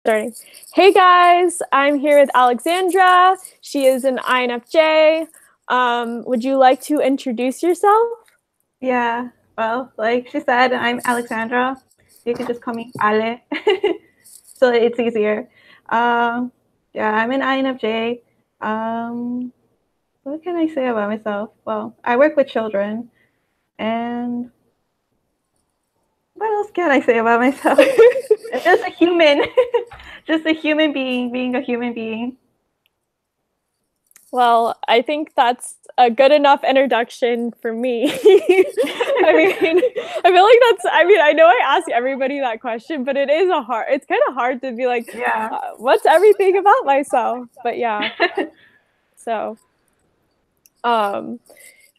Starting. Hey guys, I'm here with Alexandra. She is an INFJ. Would you like to introduce yourself? Yeah, well, like she said, I'm Alexandra. You can just call me Ale, so it's easier. Um, yeah, I'm an INFJ. What can I say about myself? Well, I work with children, and what else can I say about myself? Just a human, just a human being, being a human being. Well, I think that's a good enough introduction for me. I feel like I know I ask everybody that question, but it's kind of hard to be like, Yeah. what's everything about myself? But yeah, so, um,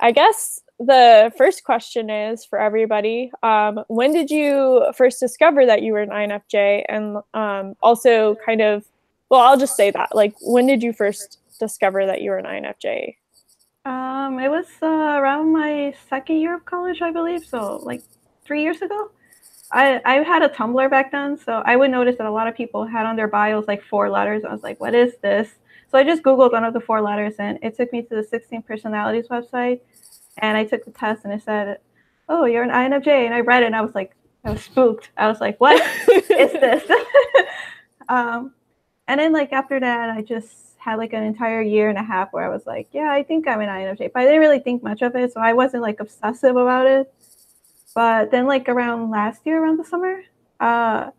I guess the first question is for everybody. When did you first discover that you were an INFJ? And also kind of, well, I'll just say that. Like, when did you first discover that you were an INFJ? It was around my second year of college, I believe. So like 3 years ago. I had a Tumblr back then, so I would notice that a lot of people had on their bios like 4 letters. I was like, what is this? So I just Googled one of the 4 letters, and it took me to the 16 personalities website. And I took the test, and it said, oh, you're an INFJ. And I read it, and I was like, I was spooked. I was like, what is this? um, and then like after that, I just had like an entire year and a half where I was like, yeah, I think I'm an INFJ, but I didn't really think much of it, so I wasn't like obsessive about it. But then, like around last year, around the summer, I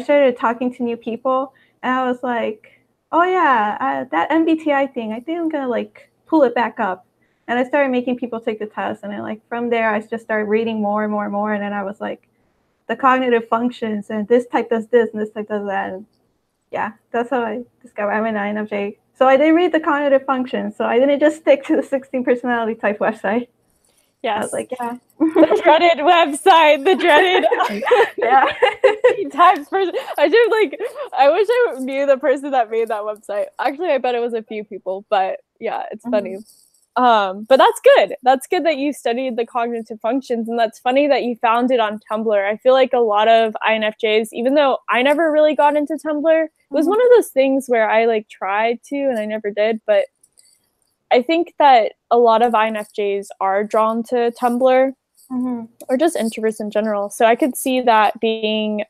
started talking to new people, and I was like, "Oh yeah, that MBTI thing. I think I'm gonna like pull it back up." And I started making people take the test, and then like from there, I just started reading more and more and more, and then I was like, the cognitive functions, and this type does this, and this type does that, and yeah, that's how I discovered I'm an INFJ. So I did read the cognitive functions, so I didn't just stick to the 16 personality type website. I was Yes. like, yeah. The dreaded website, the dreaded Yeah. types person. I wish I knew the person that made that website. Actually, I bet it was a few people, but yeah, it's funny. But that's good. That's good that you studied the cognitive functions, and that's funny that you found it on Tumblr. I feel like a lot of INFJs, even though I never really got into Tumblr, it was one of those things where I like tried to and I never did, but I think that a lot of INFJs are drawn to Tumblr or just introverts in general. So I could see that being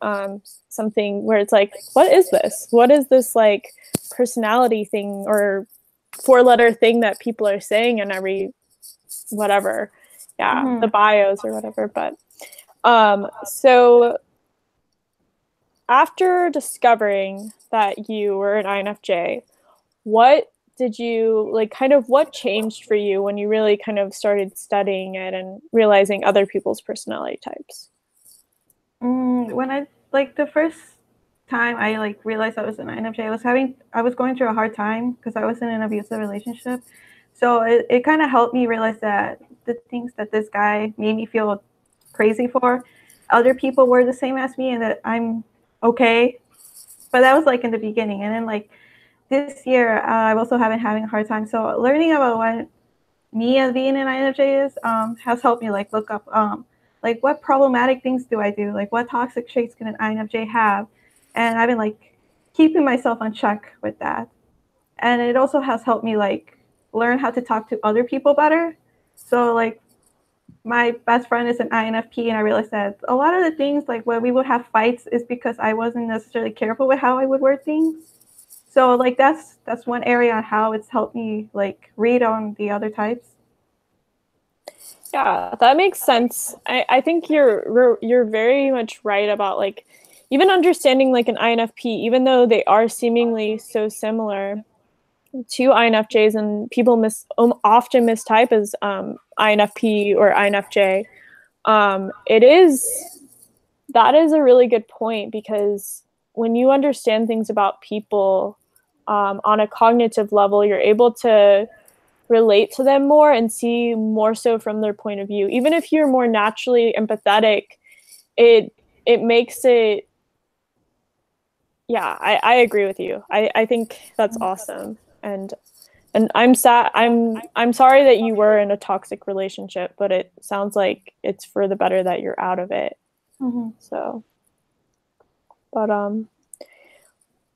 something where it's like, what is this? What is this like personality thing or 4-letter thing that people are saying in every whatever, yeah, the bios or whatever. But so after discovering that you were an INFJ, what did you like kind of what changed for you when you really kind of started studying it and realizing other people's personality types? When I like the first time I like realized I was an INFJ, I was going through a hard time because I was in an abusive relationship. So it kind of helped me realize that the things that this guy made me feel crazy for, other people were the same as me, and that I'm okay. But that was like in the beginning, and then like this year, I've also been having a hard time. So learning about what me as being an INFJ is has helped me like look up like what problematic things do I do, like what toxic traits can an INFJ have, and I've been like keeping myself on check with that. And it also has helped me like learn how to talk to other people better. So like my best friend is an INFP, and I realized that a lot of the things like when we would have fights is because I wasn't necessarily careful with how I would word things. So like that's one area on how it's helped me like read on the other types. Yeah, that makes sense. I think you're very much right about like even understanding like an INFP, even though they are seemingly so similar to INFJs, and people often mistype as INFP or INFJ. It is that is a really good point because when you understand things about people on a cognitive level, you're able to relate to them more and see more so from their point of view. Even if you're more naturally empathetic, it makes it. Yeah, I agree with you. I think that's awesome, and I'm sad. I'm sorry that you were in a toxic relationship, but it sounds like it's for the better that you're out of it. So, but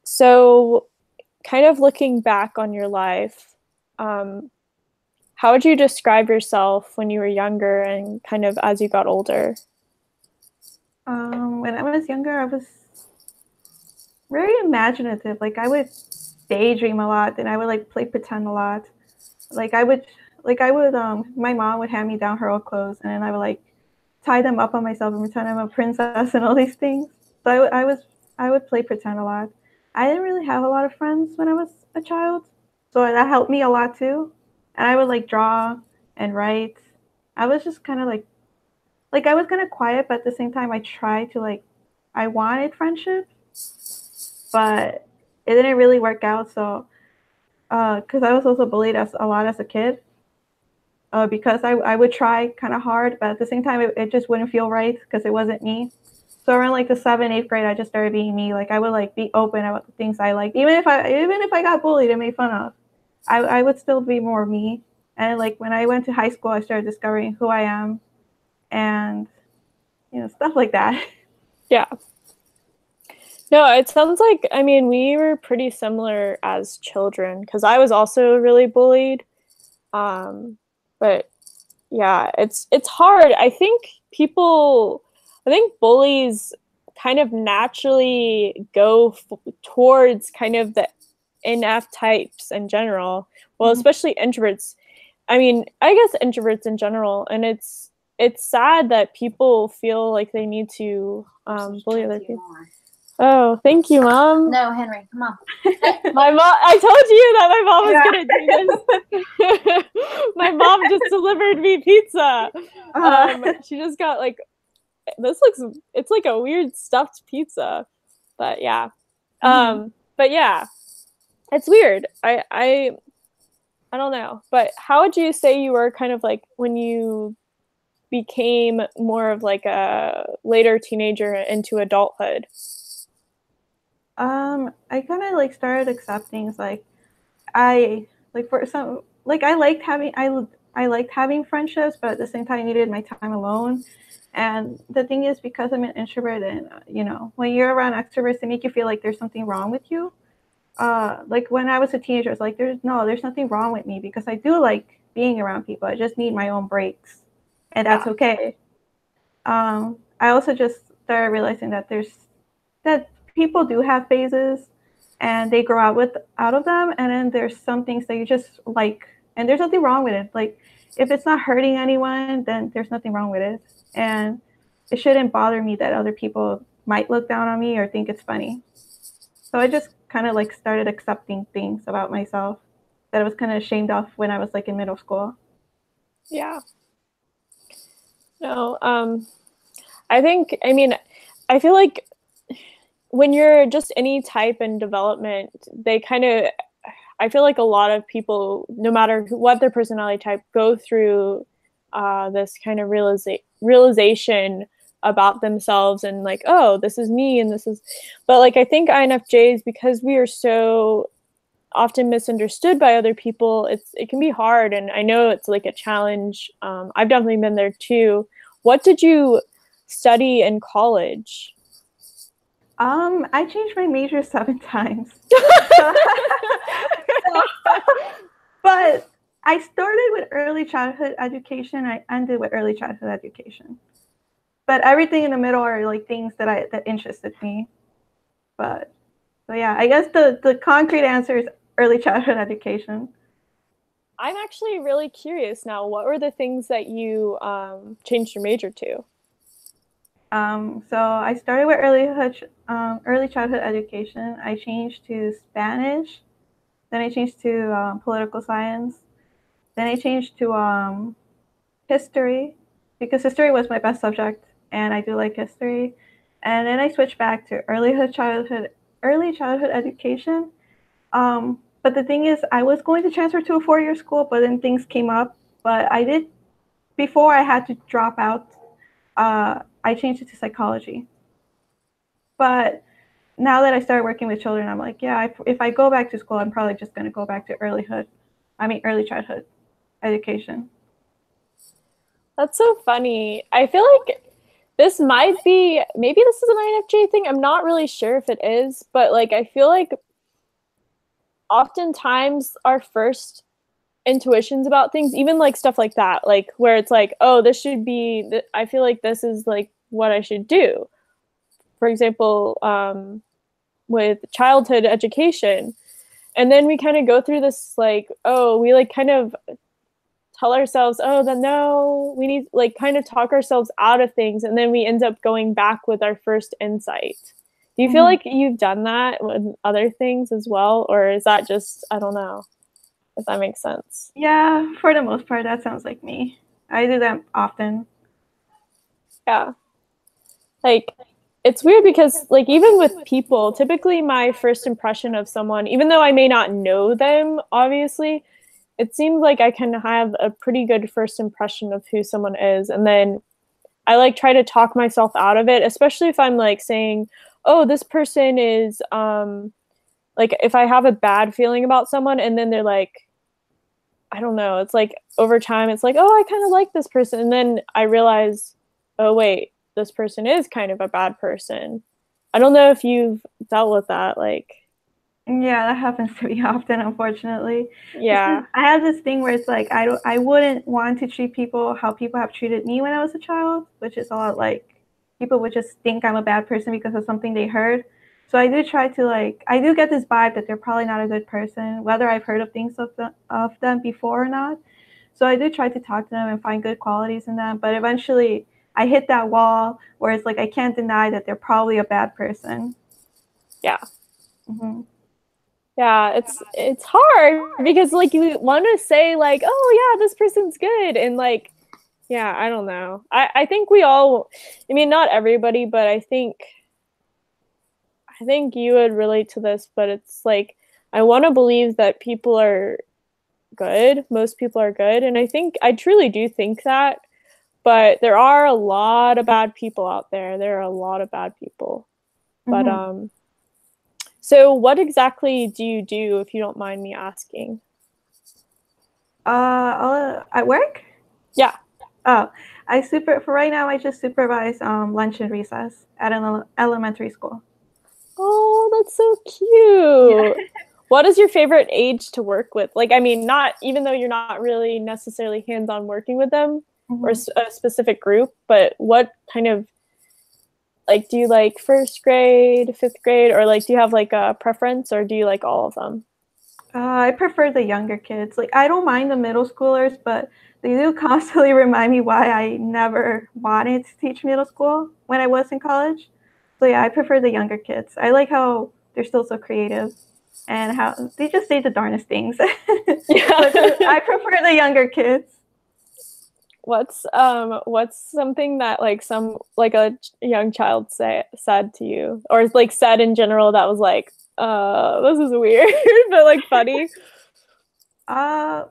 So kind of looking back on your life, how would you describe yourself when you were younger and kind of as you got older? When I was younger, I was very imaginative. Like I would daydream a lot, and I would like play pretend a lot. Like I would, my mom would hand me down her old clothes, and then I would like tie them up on myself and pretend I'm a princess and all these things. So I would play pretend a lot. I didn't really have a lot of friends when I was a child, so that helped me a lot too. And I would like draw and write. I was just kind of like I was kind of quiet, but at the same time, I tried to like, I wanted friendship, but it didn't really work out. So, because I was also bullied as a lot as a kid, because I would try kind of hard, but at the same time, it just wouldn't feel right because it wasn't me. So around like the 7th, 8th grade, I just started being me. Like I would like be open about the things I liked, even if I got bullied and made fun of, I would still be more me. And like when I went to high school, I started discovering who I am, and stuff like that. Yeah. No, it sounds like, I mean, we were pretty similar as children because I was also really bullied. But yeah, it's hard. I think bullies kind of naturally go towards kind of the NF types in general. Well, especially introverts. I mean, I guess introverts in general, and it's sad that people feel like they need to bully other people. Oh, thank you, Mom. No, Henry, come on. My mom, I told you that my mom was gonna do this. My mom just delivered me pizza. She just got like, it's like a weird stuffed pizza, but yeah. But yeah, it's weird. I don't know. But how would you say you were kind of like when you became more of like a later teenager into adulthood? I kind of like started accepting like I like for some like I liked having friendships, but at the same time I needed my time alone. And the thing is, because I'm an introvert, and when you're around extroverts, they make you feel like there's something wrong with you. Like when I was a teenager, it's like there's nothing wrong with me because I do like being around people. I just need my own breaks, and that's okay. I also just started realizing that people do have phases and they grow out of them, and then there's some things that you just like, and there's nothing wrong with it. Like if it's not hurting anyone, then there's nothing wrong with it, and it shouldn't bother me that other people might look down on me or think it's funny. So I just kind of like started accepting things about myself that I was kind of ashamed of when I was like in middle school. Yeah. No, I mean, I feel like when you're just any type in development, I feel like a lot of people, no matter what their personality type, go through this kind of realization about themselves and like, oh, this is me and this is, but like, I think INFJs, because we are so often misunderstood by other people, it can be hard. And I know it's like a challenge. I've definitely been there too. What did you study in college? I changed my major 7 times. But I started with early childhood education. I ended with early childhood education. But everything in the middle are like things that interested me. But so yeah, I guess the concrete answer is early childhood education. I'm actually really curious now. What were the things that you changed your major to? So I started with early childhood education. I changed to Spanish. Then I changed to political science. Then I changed to history because history was my best subject, and I do like history. And then I switched back to early childhood education. But the thing is, I was going to transfer to a 4-year school, but then things came up. But I did before I had to drop out. I changed it to psychology. But now that I started working with children, I'm like, yeah, if I go back to school, I'm probably just going to go back to early childhood education. That's so funny. I feel like this might be, maybe this is an INFJ thing. I'm not really sure if it is, but like I feel like oftentimes our first intuitions about things, even like stuff like that, like where it's like, oh, this should be, I feel like this is like what I should do. For example, with childhood education. And then we kind of go through this like, oh, we like kind of tell ourselves, oh, then no, we need like kind of talk ourselves out of things. And then we end up going back with our first insight. Do you feel like you've done that with other things as well? Or is that just, I don't know if that makes sense? Yeah, for the most part, that sounds like me. I do that often. Yeah. Like, it's weird because like even with people, typically my first impression of someone, even though I may not know them, obviously, it seems like I can have a pretty good first impression of who someone is. And then I like try to talk myself out of it, especially if I'm like saying, oh, this person is like if I have a bad feeling about someone and then they're like, I don't know, it's like over time it's like, oh, I kind of like this person. And then I realize, oh, wait, this person is kind of a bad person. I don't know if you've dealt with that. Like, yeah, that happens to me often, unfortunately. yeah. I have this thing where it's like I wouldn't want to treat people how people have treated me when I was a child, which is a lot like people would just think I'm a bad person because of something they heard. So I do try to like I do get this vibe that they're probably not a good person, whether I've heard of things of them before or not. So I do try to talk to them and find good qualities in them, but eventually I hit that wall where it's like I can't deny that they're probably a bad person. Yeah. Yeah, it's hard because like you want to say like, oh yeah, this person's good, and like, yeah, I don't know. I think we all, I mean, not everybody, but I think you would relate to this, but it's like I want to believe that people are good. Most people are good, and I think I truly do think that, but there are a lot of bad people out there. There are a lot of bad people. But so what exactly do you do, if you don't mind me asking? At work? Yeah. Oh, for right now I just supervise lunch and recess at an elementary school. Oh, that's so cute. Yeah. What is your favorite age to work with? Like, I mean, not even though you're not really necessarily hands-on working with them or a specific group, but what kind of, like, do you like first grade, fifth grade, or like, do you have like a preference, or do you like all of them? I prefer the younger kids. Like, I don't mind the middle schoolers, but they do constantly remind me why I never wanted to teach middle school when I was in college. So yeah, I prefer the younger kids. I like how they're still so creative and how they just say the darnest things. Yeah. But I prefer the younger kids. What's something that like a young child said to you, or like said in general that was like, this is weird but like funny? I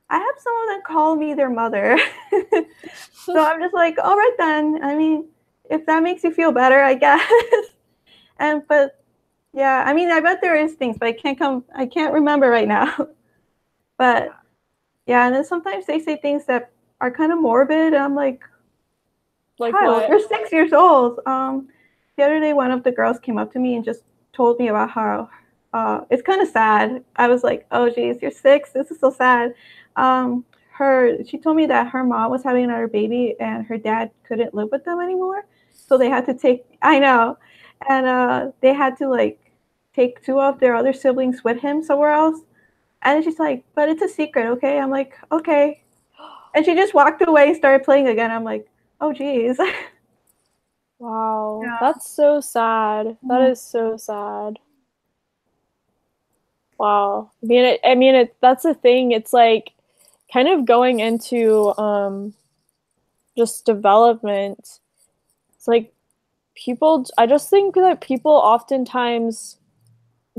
have some of them call me their mother. So I'm just like, all right then. I mean, if that makes you feel better, I guess. But yeah, I mean, I bet there is things, but I can't remember right now. But yeah, and then sometimes they say things that are kind of morbid. And I'm like child, you're 6 years old. The other day, one of the girls came up to me and just told me about how it's kind of sad. I was like, oh geez, you're 6. This is so sad. She told me that her mom was having another baby and her dad couldn't live with them anymore, so they had to take. I know, and they had to like take 2 of their other siblings with him somewhere else. And she's like, but it's a secret, okay? I'm like, okay. And she just walked away and started playing again. I'm like, oh geez. Wow, yeah. That's so sad. That is so sad. Wow. I mean, that's the thing. It's like kind of going into just development. It's like I just think that people oftentimes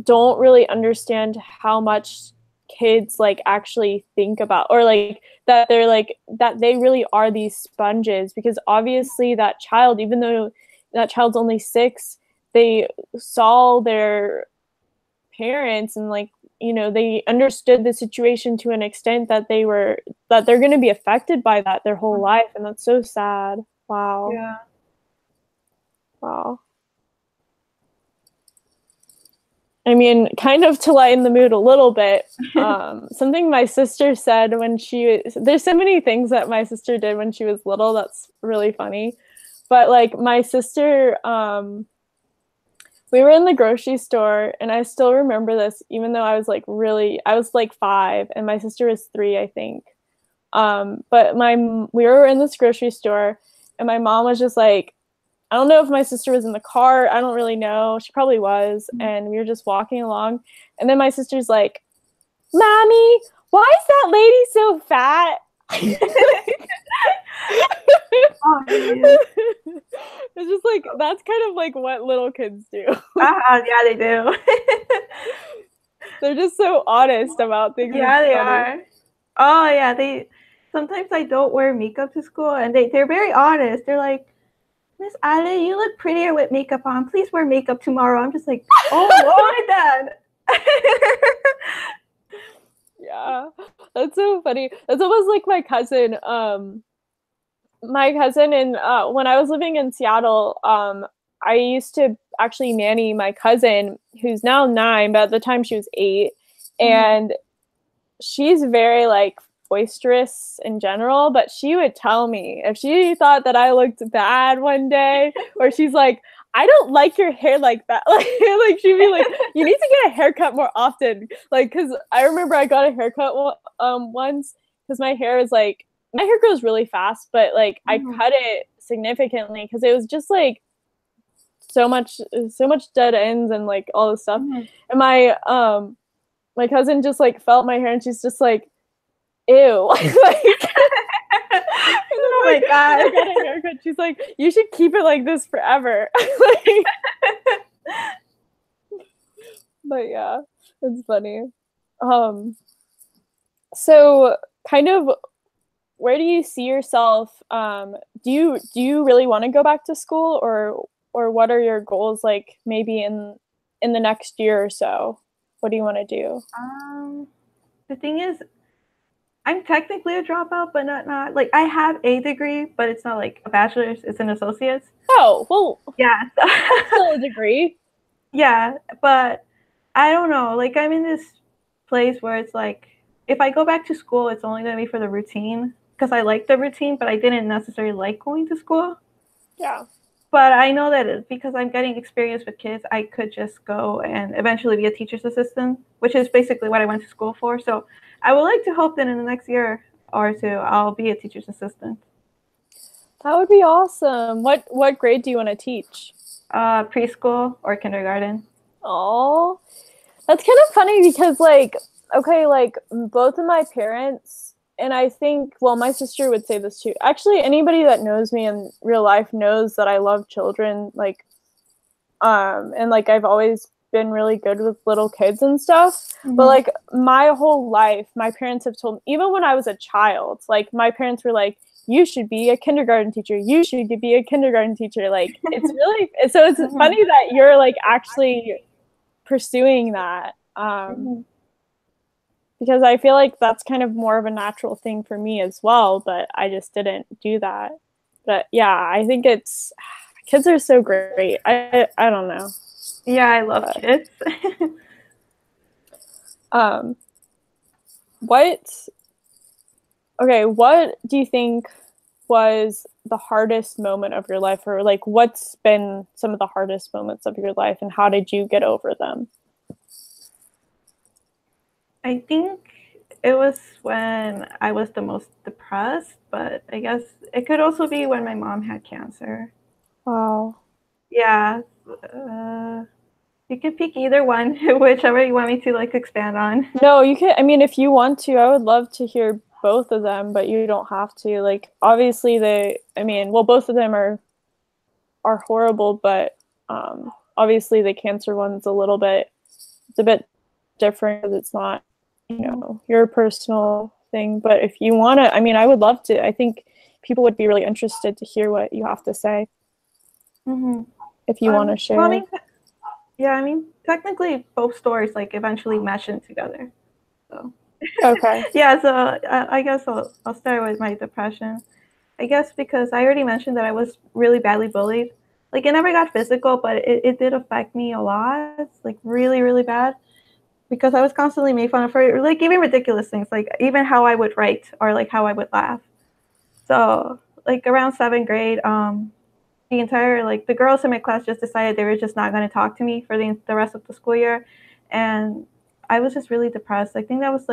don't really understand how much kids like actually think about, or like that they're like that they really are these sponges, because obviously that child, even though that child's only 6, they saw their parents and like, you know, they understood the situation to an extent that they're going to be affected by that their whole life, and that's so sad. Wow. Yeah. Wow. I mean, kind of to lighten the mood a little bit, something my sister said when there's so many things that my sister did when she was little that's really funny. But like my sister, we were in the grocery store, and I still remember this, even though I was like 5 and my sister was 3, I think. But we were in this grocery store, and my mom was just like, I don't know if my sister was in the car. I don't really know. She probably was. And we were just walking along. And then my sister's like, Mommy, why is that lady so fat? Oh, it's just like, that's kind of like what little kids do. Yeah, they do. They're just so honest about things. Yeah, they are. Oh, yeah. Sometimes I don't wear makeup to school, and they're very honest. They're like, Miss Ali, you look prettier with makeup on. Please wear makeup tomorrow. I'm just like, oh, Lord, then. Yeah, that's so funny. That's almost like my cousin. And when I was living in Seattle, I used to actually nanny my cousin, who's now 9, but at the time she was 8, and she's very like boisterous in general, but she would tell me if she thought that I looked bad one day, or she's like, I don't like your hair like that. Like she'd be like, you need to get a haircut more often. Like, cause I remember I got a haircut once, cause my hair grows really fast, but like I cut it significantly because it was just like so much dead ends and like all this stuff. And my cousin just like felt my hair, and she's just like, ew. Like, oh my God. I got a haircut. She's like, you should keep it like this forever. But yeah, it's funny. So kind of, where do you see yourself? Do you really want to go back to school, or what are your goals, like maybe in the next year or so? What do you want to do? The thing is, I'm technically a dropout, but not like I have a degree, but it's not like a bachelor's, it's an associate's. Oh, well, yeah. Still a degree. Yeah, but I don't know. Like I'm in this place where it's like, if I go back to school, it's only going to be for the routine, because I like the routine, but I didn't necessarily like going to school. Yeah. But I know that because I'm getting experience with kids, I could just go and eventually be a teacher's assistant, which is basically what I went to school for. So I would like to hope that in the next year or 2, I'll be a teacher's assistant. That would be awesome. What grade do you want to teach? Preschool or kindergarten. Oh, that's kind of funny because like, okay, like both of my parents, and I think, well, my sister would say this too. Actually, anybody that knows me in real life knows that I love children, like, and like I've always been really good with little kids and stuff. But like my whole life, my parents have told me, even when I was a child, like my parents were like, you should be a kindergarten teacher. You should be a kindergarten teacher. Like, it's really, so it's funny that you're like actually pursuing that. Because I feel like that's kind of more of a natural thing for me as well, but I just didn't do that. But yeah, I think kids are so great. I don't know. Yeah, I love kids. What do you think was the hardest moment of your life, or like what's been some of the hardest moments of your life, and how did you get over them? I think it was when I was the most depressed, but I guess it could also be when my mom had cancer. Wow. Yeah. You can pick either one, whichever you want me to like expand on. No, you can. I mean, if you want to, I would love to hear both of them, but you don't have to. Like, obviously, both of them are horrible, but obviously the cancer one's it's a bit different because it's not, your personal thing. But if you want to, I mean, I would love to. I think people would be really interested to hear what you have to say. If you want to share. Well, I mean, technically both stories like eventually mesh in together. So. Okay. Yeah, so I guess I'll start with my depression. I guess because I already mentioned that I was really badly bullied. Like, it never got physical, but it did affect me a lot, like really, really bad, because I was constantly made fun of for like even ridiculous things, like even how I would write or like how I would laugh. So like around 7th grade, the entire like the girls in my class just decided they were just not going to talk to me for the rest of the school year, and I was just really depressed. I think that was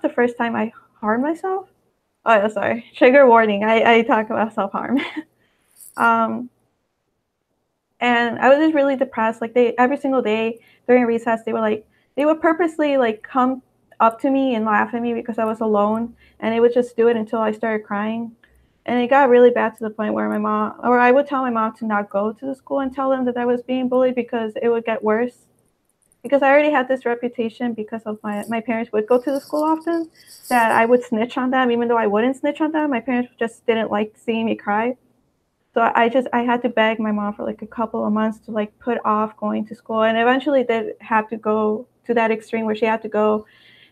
the first time I harmed myself. Oh, sorry, trigger warning. I talk about self harm. um, and I was just really depressed. Like they every single day during recess, they would purposely like come up to me and laugh at me because I was alone, and they would just do it until I started crying. And it got really bad to the point where I would tell my mom to not go to the school and tell them that I was being bullied because it would get worse. Because I already had this reputation because of my parents would go to the school often, that I would snitch on them, even though I wouldn't snitch on them. My parents just didn't like seeing me cry. So I had to beg my mom for like a couple of months to like put off going to school, and eventually did have to go to that extreme where she had to go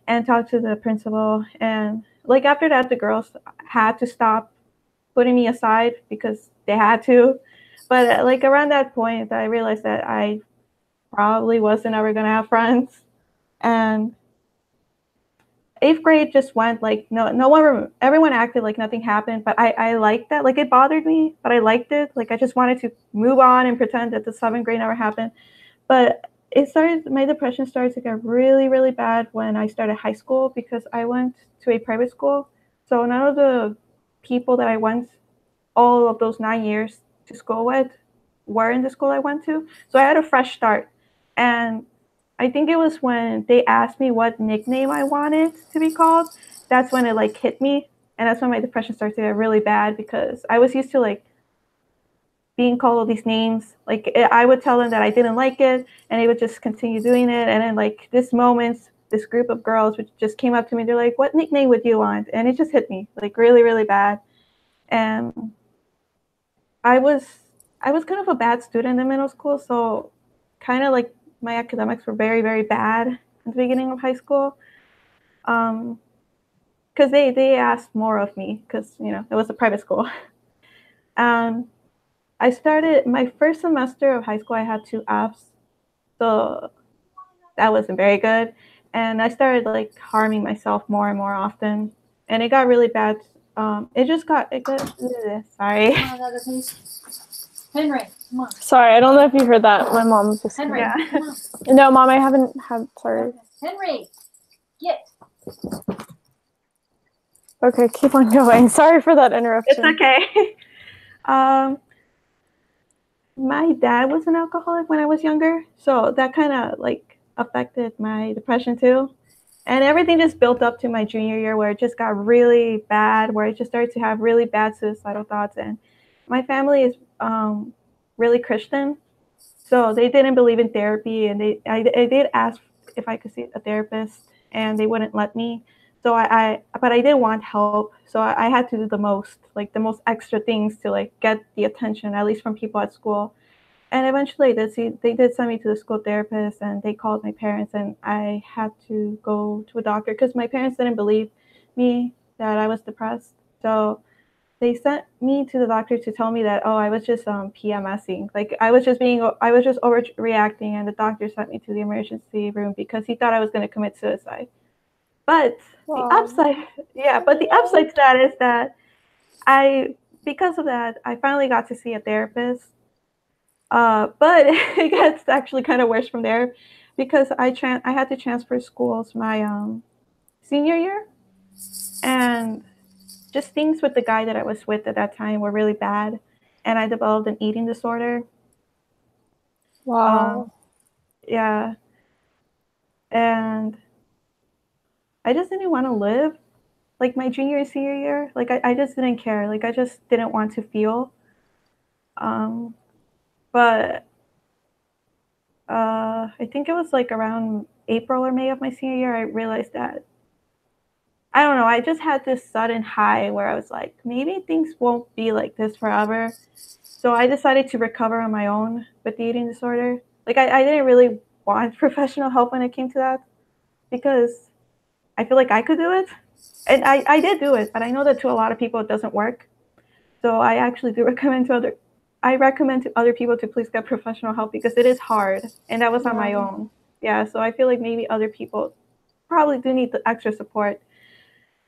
and talk to the principal. And like after that, the girls had to stop putting me aside because they had to. But like around that point, I realized that I probably wasn't ever gonna have friends. And 8th grade just went like no one, everyone acted like nothing happened, but I liked that. Like it bothered me, but I liked it. Like I just wanted to move on and pretend that the 7th grade never happened. But my depression started to get really, really bad when I started high school, because I went to a private school. So none of the people that I went all of those 9 years to school with were in the school I went to. So I had a fresh start. And I think it was when they asked me what nickname I wanted to be called. That's when it like hit me. And that's when my depression started to get really bad, because I was used to like being called all these names. Like I would tell them that I didn't like it, and they would just continue doing it. And then like this group of girls which just came up to me. They're like, "What nickname would you want?" And it just hit me like really, really bad. And I was I was kind of a bad student in middle school, so kind of like my academics were very, very bad at the beginning of high school. Because they asked more of me, because it was a private school. Um, I started my first semester of high school. I had 2 Fs, so that wasn't very good. And I started like harming myself more and more often, and it got really bad. It got sorry. Henry, come on. Sorry, I don't know if you heard that. My mom was just Henry, Yeah. come on. No, mom, I haven't had. Sorry. Henry, get. Okay, keep on going. Sorry for that interruption. It's okay. My dad was an alcoholic when I was younger, so that kind of like affected my depression too. And everything just built up to my junior year, where it just got really bad, where I just started to have really bad suicidal thoughts. And my family is really Christian, so they didn't believe in therapy, and I did ask if I could see a therapist, and they wouldn't let me. So but I did want help, so I had to do the most extra things to like get the attention, at least from people at school. And eventually they did send me to the school therapist, and they called my parents, and I had to go to a doctor because my parents didn't believe me that I was depressed. So they sent me to the doctor to tell me that, oh, I was just PMSing. Like I was just overreacting, and the doctor sent me to the emergency room because he thought I was going to commit suicide. But the upside, but the upside to that is that because of that, I finally got to see a therapist. But it gets actually kind of worse from there, because I had to transfer schools my senior year, and just things with the guy that I was with at that time were really bad, and I developed an eating disorder. Wow. Yeah, and I just didn't want to live like my junior and senior year. Like I just didn't care. Like I just didn't want to feel. But I think it was like around April or May of my senior year, I realized that, I don't know, I just had this sudden high where I was like, maybe things won't be like this forever. So I decided to recover on my own with the eating disorder. Like I didn't really want professional help when it came to that, because I feel like I could do it. And I did do it, but I know that to a lot of people it doesn't work. So I actually do recommend to I recommend to other people to please get professional help because it is hard, and that was on my Yeah. own. Yeah, so I feel like maybe other people probably do need the extra support.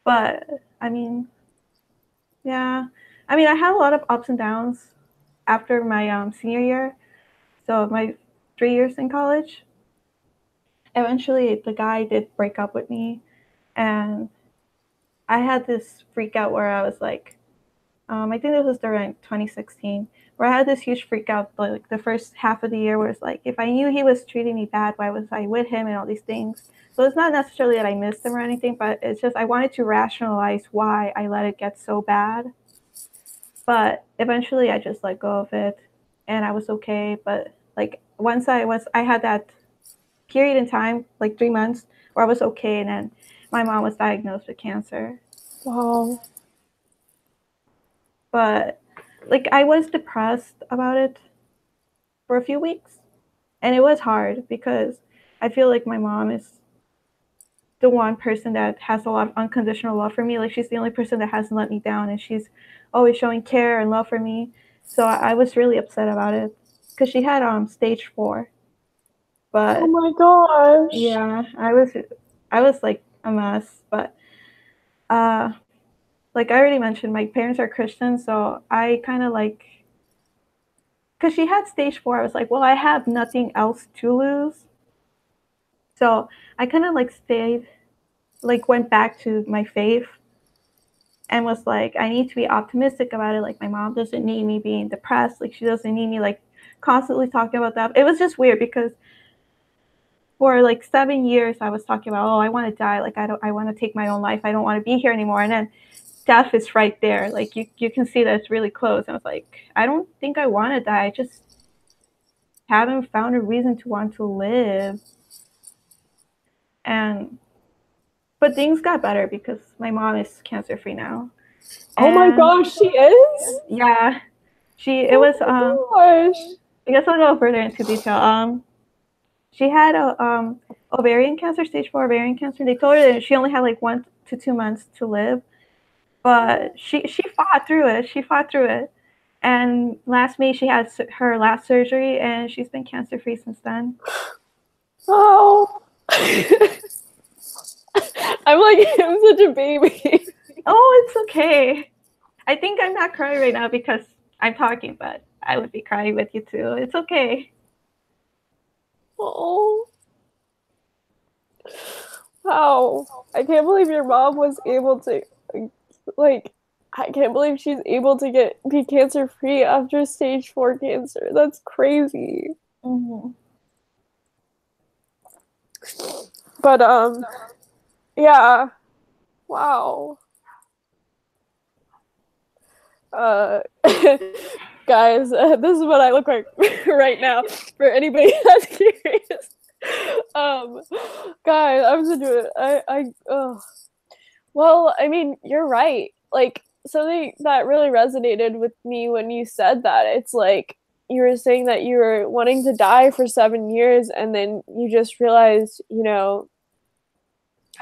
But I mean, yeah, I mean, I had a lot of ups and downs after my senior year. So my 3 years in college, eventually the guy did break up with me, and I had this freak out where I was like, I think this was during 2016, where I had this huge freak out like the first half of the year where it's like, if I knew he was treating me bad, why was I with him and all these things? So it's not necessarily that I missed him or anything, but it's just I wanted to rationalize why I let it get so bad. But eventually I just let go of it and I was okay. But like once I had that period in time, like 3 months, where I was okay, and then my mom was diagnosed with cancer. Wow. But like I was depressed about it for a few weeks, and it was hard because I feel like my mom is the one person that has a lot of unconditional love for me. Like she's the only person that hasn't let me down, and she's always showing care and love for me. So I was really upset about it because she had stage 4. But Oh my gosh. yeah, I was like a mess. But like I already mentioned, my parents are Christian, so I kind of like, because she had stage 4, I was like, well, I have nothing else to lose. So I kind of like stayed, like went back to my faith and was like, I need to be optimistic about it. Like my mom doesn't need me being depressed. Like she doesn't need me like constantly talking about that. It was just weird because for like 7 years I was talking about, oh, I want to die. Like I want to take my own life. I don't want to be here anymore. And then death is right there. Like you can see that it's really close. And I was like, I don't think I want to die. I just haven't found a reason to want to live. But things got better because my mom is cancer free now. Oh my gosh, she is? Yeah. It Oh was my gosh. I guess I'll go further into detail. She had a ovarian cancer, stage 4 ovarian cancer. They told her that she only had like 1 to 2 months to live. But she fought through it. She fought through it. And last May she had her last surgery and she's been cancer free since then. Oh. I'm like, I'm such a baby. Oh, it's okay. I think I'm not crying right now because I'm talking, but I would be crying with you too. It's okay. Oh. Wow. I can't believe your mom was able to, like, I can't believe she's able to be cancer free after stage 4 cancer. That's crazy. Mm-hmm. But yeah. Wow. Guys, this is what I look like right now for anybody that's curious. Guys, I'm such a well, I mean, you're right. Like something that really resonated with me when you said that. It's like you were saying that you were wanting to die for 7 years and then you just realized,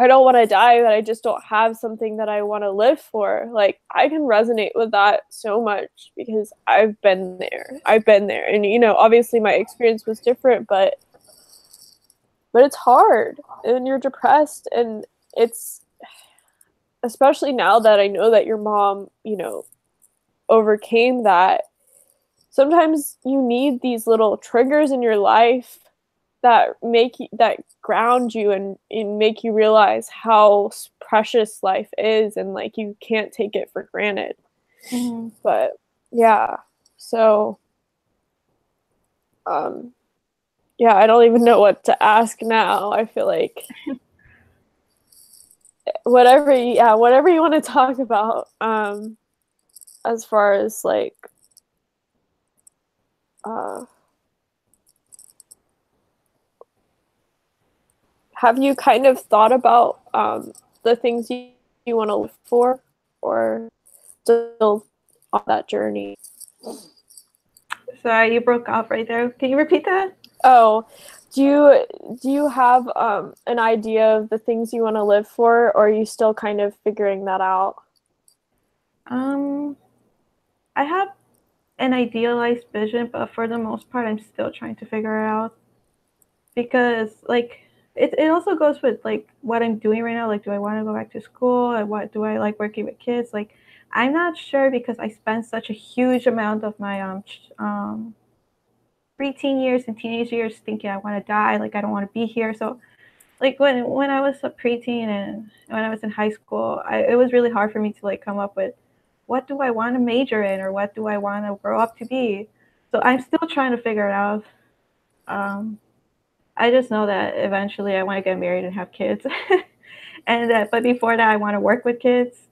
I don't want to die, but I just don't have something that I want to live for. Like I can resonate with that so much because I've been there. And obviously my experience was different, but it's hard and you're depressed, and it's especially now that I know that your mom, overcame that. Sometimes you need these little triggers in your life that ground you and make you realize how precious life is, and like you can't take it for granted. Mm-hmm. But yeah, so yeah, I don't even know what to ask now. I feel like whatever you want to talk about, as far as like have you kind of thought about the things you want to live for, or still on that journey? Sorry, you broke off right there. Can you repeat that? Oh, do you have an idea of the things you want to live for, or are you still kind of figuring that out? I have an idealized vision, but for the most part, I'm still trying to figure it out. Because like it also goes with like what I'm doing right now. Like, do I want to go back to school? And what do I like working with kids? Like, I'm not sure because I spent such a huge amount of my preteen years and teenage years thinking I want to die. Like, I don't want to be here. So like when I was a preteen and when I was in high school, it was really hard for me to like come up with what do I want to major in or what do I want to grow up to be. So I'm still trying to figure it out. I just know that eventually I want to get married and have kids, and that. But before that, I want to work with kids.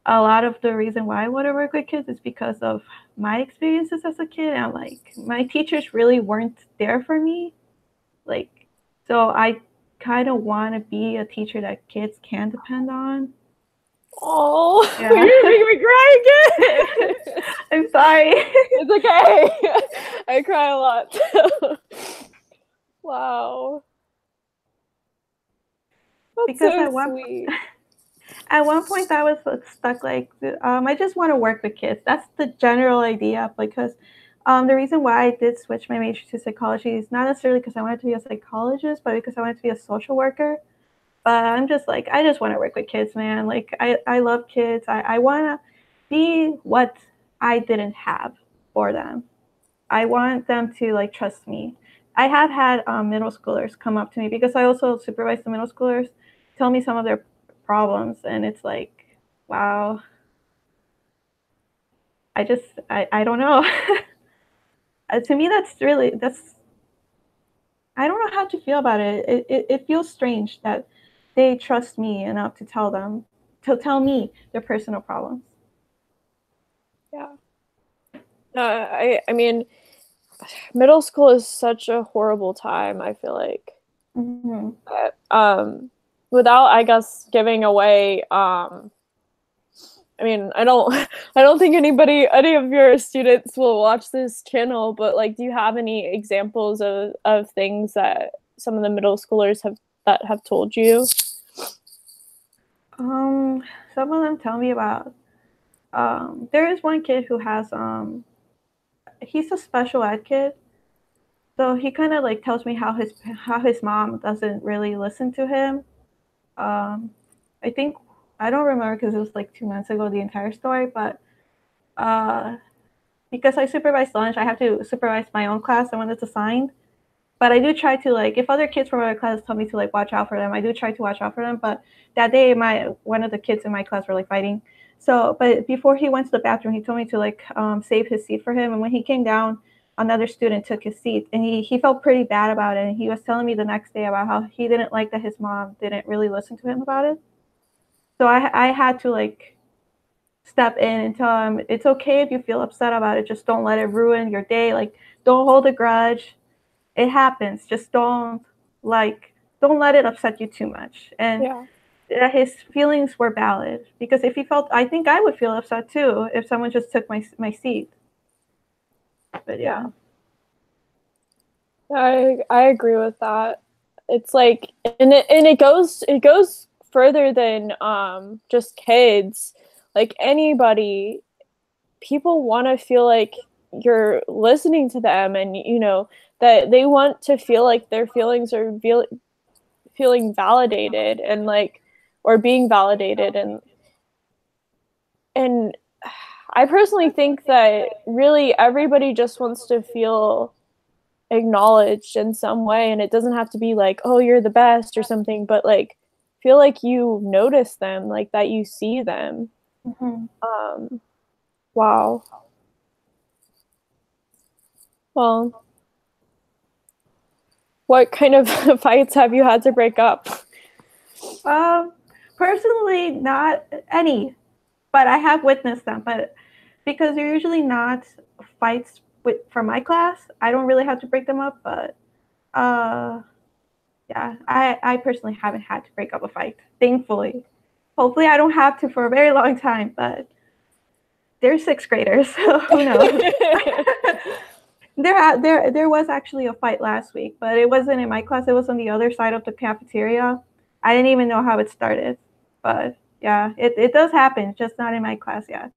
A lot of the reason why I want to work with kids is because of my experiences as a kid. And like my teachers really weren't there for me, like so I kind of want to be a teacher that kids can depend on. Oh, Yeah. you're making me cry again. I'm sorry. It's okay. I cry a lot. Wow. That's Because so sweet. at one point I was stuck like I just want to work with kids. That's the general idea. Because the reason why I did switch my major to psychology is not necessarily because I wanted to be a psychologist, but because I wanted to be a social worker. But I'm just like, I just want to work with kids, man. Like I love kids. I want to be what I didn't have for them. I want them to like trust me. I have had middle schoolers come up to me because I also supervise the middle schoolers, tell me some of their problems, and it's like, wow. I don't know. To me, that's I don't know how to feel about it. It feels strange that they trust me enough to tell me their personal problems. Yeah. I mean, middle school is such a horrible time, I feel like. Mm-hmm. Without, I guess, giving away, I mean, I don't think any of your students will watch this channel, but like, do you have any examples of things that some of the middle schoolers have told you? Some of them tell me about, there is one kid who has, he's a special ed kid. So he kind of like tells me how his mom doesn't really listen to him. I think I don't remember because it was like 2 months ago the entire story, but because I supervise lunch, I have to supervise my own class and when it's assigned. But I do try to like if other kids from other classes tell me to like watch out for them, I do try to watch out for them. But that day, one of the kids in my class were like fighting. So, but before he went to the bathroom, he told me to like save his seat for him. And when he came down, another student took his seat, and he felt pretty bad about it. And he was telling me the next day about how he didn't like that his mom didn't really listen to him about it. So I had to like step in and tell him it's okay if you feel upset about it. Just don't let it ruin your day. Like don't hold a grudge. It happens. Just don't let it upset you too much. And Yeah. his feelings were valid because if he felt, I think I would feel upset too if someone just took my seat. But yeah. I agree with that. It's like, and it goes further than just kids. Like anybody, people want to feel like you're listening to them, and you know that they want to feel like their feelings are feeling validated and like or being validated, and I personally think that really everybody just wants to feel acknowledged in some way, and it doesn't have to be like, oh, you're the best or something, but like feel like you notice them, like that you see them. Mm-hmm. Wow. Well, what kind of fights have you had to break up? Personally, not any, but I have witnessed them. But because they're usually not fights from my class, I don't really have to break them up. But yeah, I personally haven't had to break up a fight, thankfully. Hopefully, I don't have to for a very long time. But they're sixth graders, so who knows? There was actually a fight last week, but it wasn't in my class. It was on the other side of the cafeteria. I didn't even know how it started, but yeah, it does happen, just not in my class yet.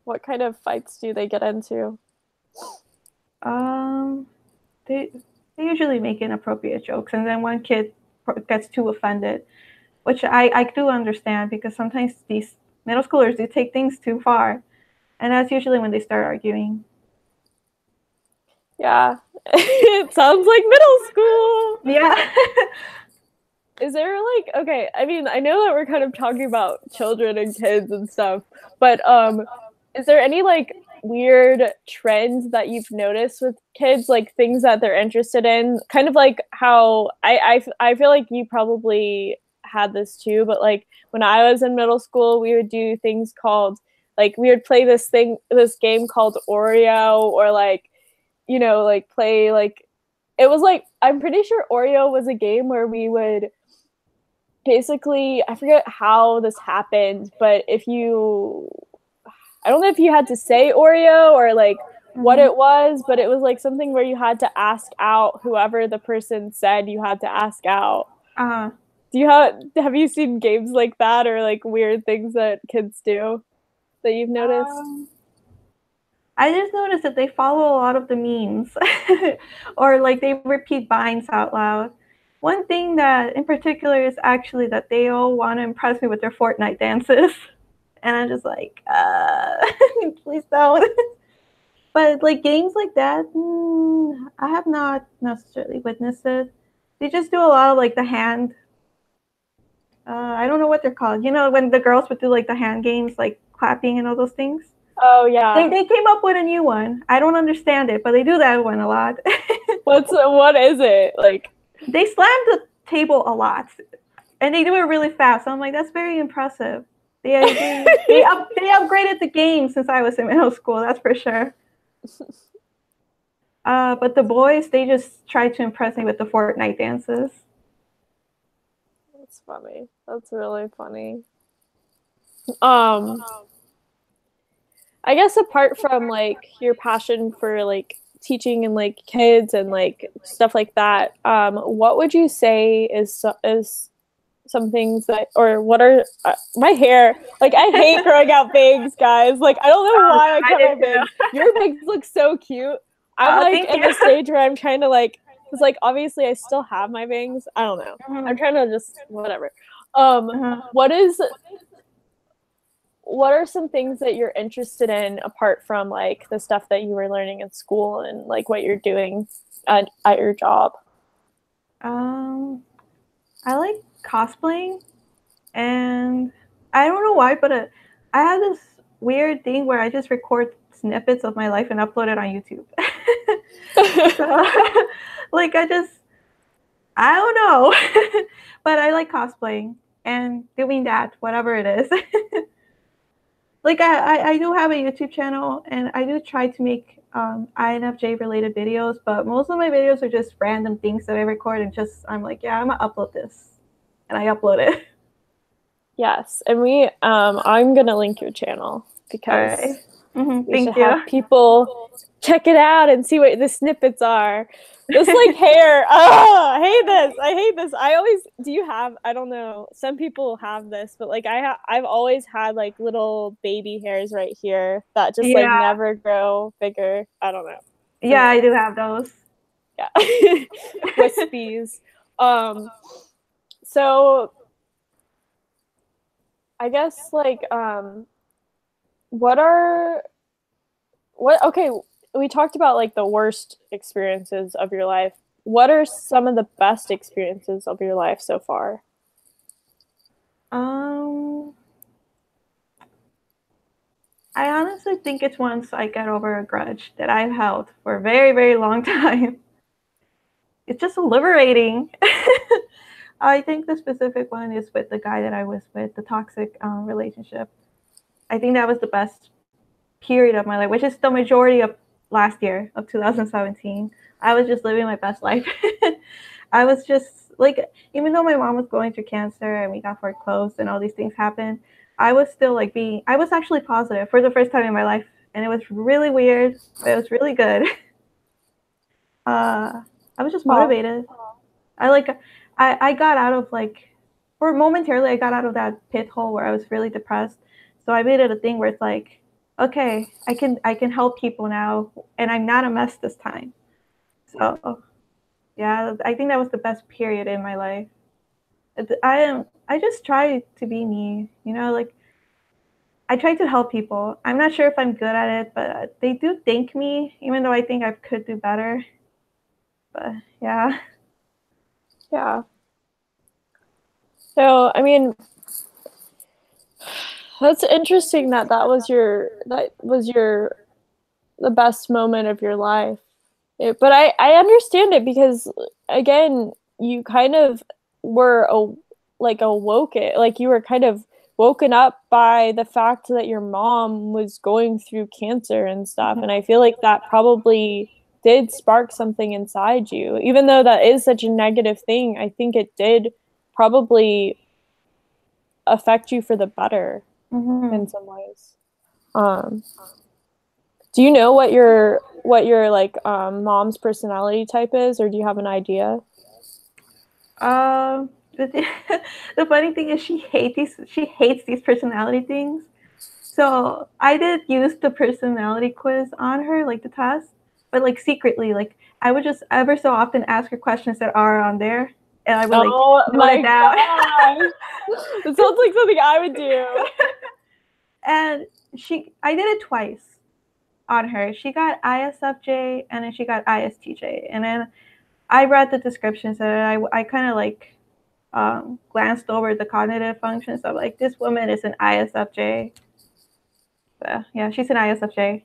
What kind of fights do they get into? They usually make inappropriate jokes, and then one kid gets too offended, which I do understand, because sometimes these middle schoolers do take things too far, and that's usually when they start arguing. Yeah, it sounds like middle school. Yeah. Is there like, okay, I mean, I know that we're kind of talking about children and kids and stuff, but is there any like weird trends that you've noticed with kids, like things that they're interested in? Kind of like how I feel like you probably had this too, but like when I was in middle school, we would do things called, like we would play this game called Oreo, or like, you know, like play like, it was like, I'm pretty sure Oreo was a game where we would basically, I forget how this happened, but if you, I don't know if you had to say Oreo or like what it was, but it was like something where you had to ask out whoever the person said you had to ask out. Do you have you seen games like that, or like weird things that kids do that you've noticed? I just noticed that they follow a lot of the memes, or like they repeat vines out loud. One thing that in particular is actually that they all want to impress me with their Fortnite dances. And I'm just like, please don't. But like games like that, I have not necessarily witnessed it. They just do a lot of like the hand. I don't know what they're called. You know, when the girls would do like the hand games, like clapping and all those things. Oh yeah. They came up with a new one. I don't understand it, but they do that one a lot. What is it like? They slam the table a lot, and they do it really fast. So I'm like, that's very impressive. They upgraded the game since I was in middle school, that's for sure. But the boys, they just try to impress me with the Fortnite dances. That's funny. That's really funny. I guess apart from like your passion for like teaching and like kids and like stuff like that, what would you say is some things that, or what are my hair, like I hate growing out bangs, guys, like I don't know why I cut my bangs. Your bangs look so cute. I'm like in the stage where I'm trying to like, because like obviously I still have my bangs, I don't know, I'm trying to just whatever. What are some things that you're interested in apart from like the stuff that you were learning in school and like what you're doing at your job? I like cosplaying, and I don't know why, but I have this weird thing where I just record snippets of my life and upload it on YouTube. So, like I don't know, but I like cosplaying and doing that, whatever it is. Like I do have a YouTube channel, and I do try to make INFJ related videos, but most of my videos are just random things that I record, and just I'm like, yeah, I'm gonna upload this, and I upload it. Yes, and I'm gonna link your channel because we should have people check it out and see what the snippets are. This like hair, I hate this. I don't know, some people have this, but like I've always had like little baby hairs right here that just like never grow bigger. I don't know. Yeah, I do have those. Yeah. Wispies. So I guess like okay, we talked about like the worst experiences of your life. What are some of the best experiences of your life so far? I honestly think it's once I get over a grudge that I've held for a very, very long time. It's just liberating. I think the specific one is with the guy that I was with, the toxic relationship. I think that was the best period of my life, which is the majority of last year, of 2017. I was just living my best life. I was just like, even though my mom was going through cancer and we got foreclosed and all these things happened, I was still like I was actually positive for the first time in my life. And it was really weird, but it was really good. I was just motivated. I got out of momentarily I got out of that pit hole where I was really depressed. So I made it a thing where it's like, okay, I can help people now, and I'm not a mess this time. So yeah, I think that was the best period in my life. I just try to be me, you know, like I try to help people. I'm not sure if I'm good at it, but they do thank me, even though I think I could do better. But yeah. Yeah. So, I mean, that's interesting that the best moment of your life. But I understand it because, again, you kind of were awoke it, like you were kind of woken up by the fact that your mom was going through cancer and stuff. And I feel like that probably did spark something inside you. Even though that is such a negative thing, I think it did probably affect you for the better in some ways. Do you know what your like mom's personality type is, or do you have an idea? The, the funny thing is she hates these personality things. So I did use the personality quiz on her, like the test, but like secretly, like I would just ever so often ask her questions that are on there, and I would like note it down. It sounds like something I would do. And I did it twice on her. She got ISFJ and then she got ISTJ, and then I read the descriptions and I kind of like glanced over the cognitive functions of like this woman is an ISFJ. So, yeah, she's an ISFJ.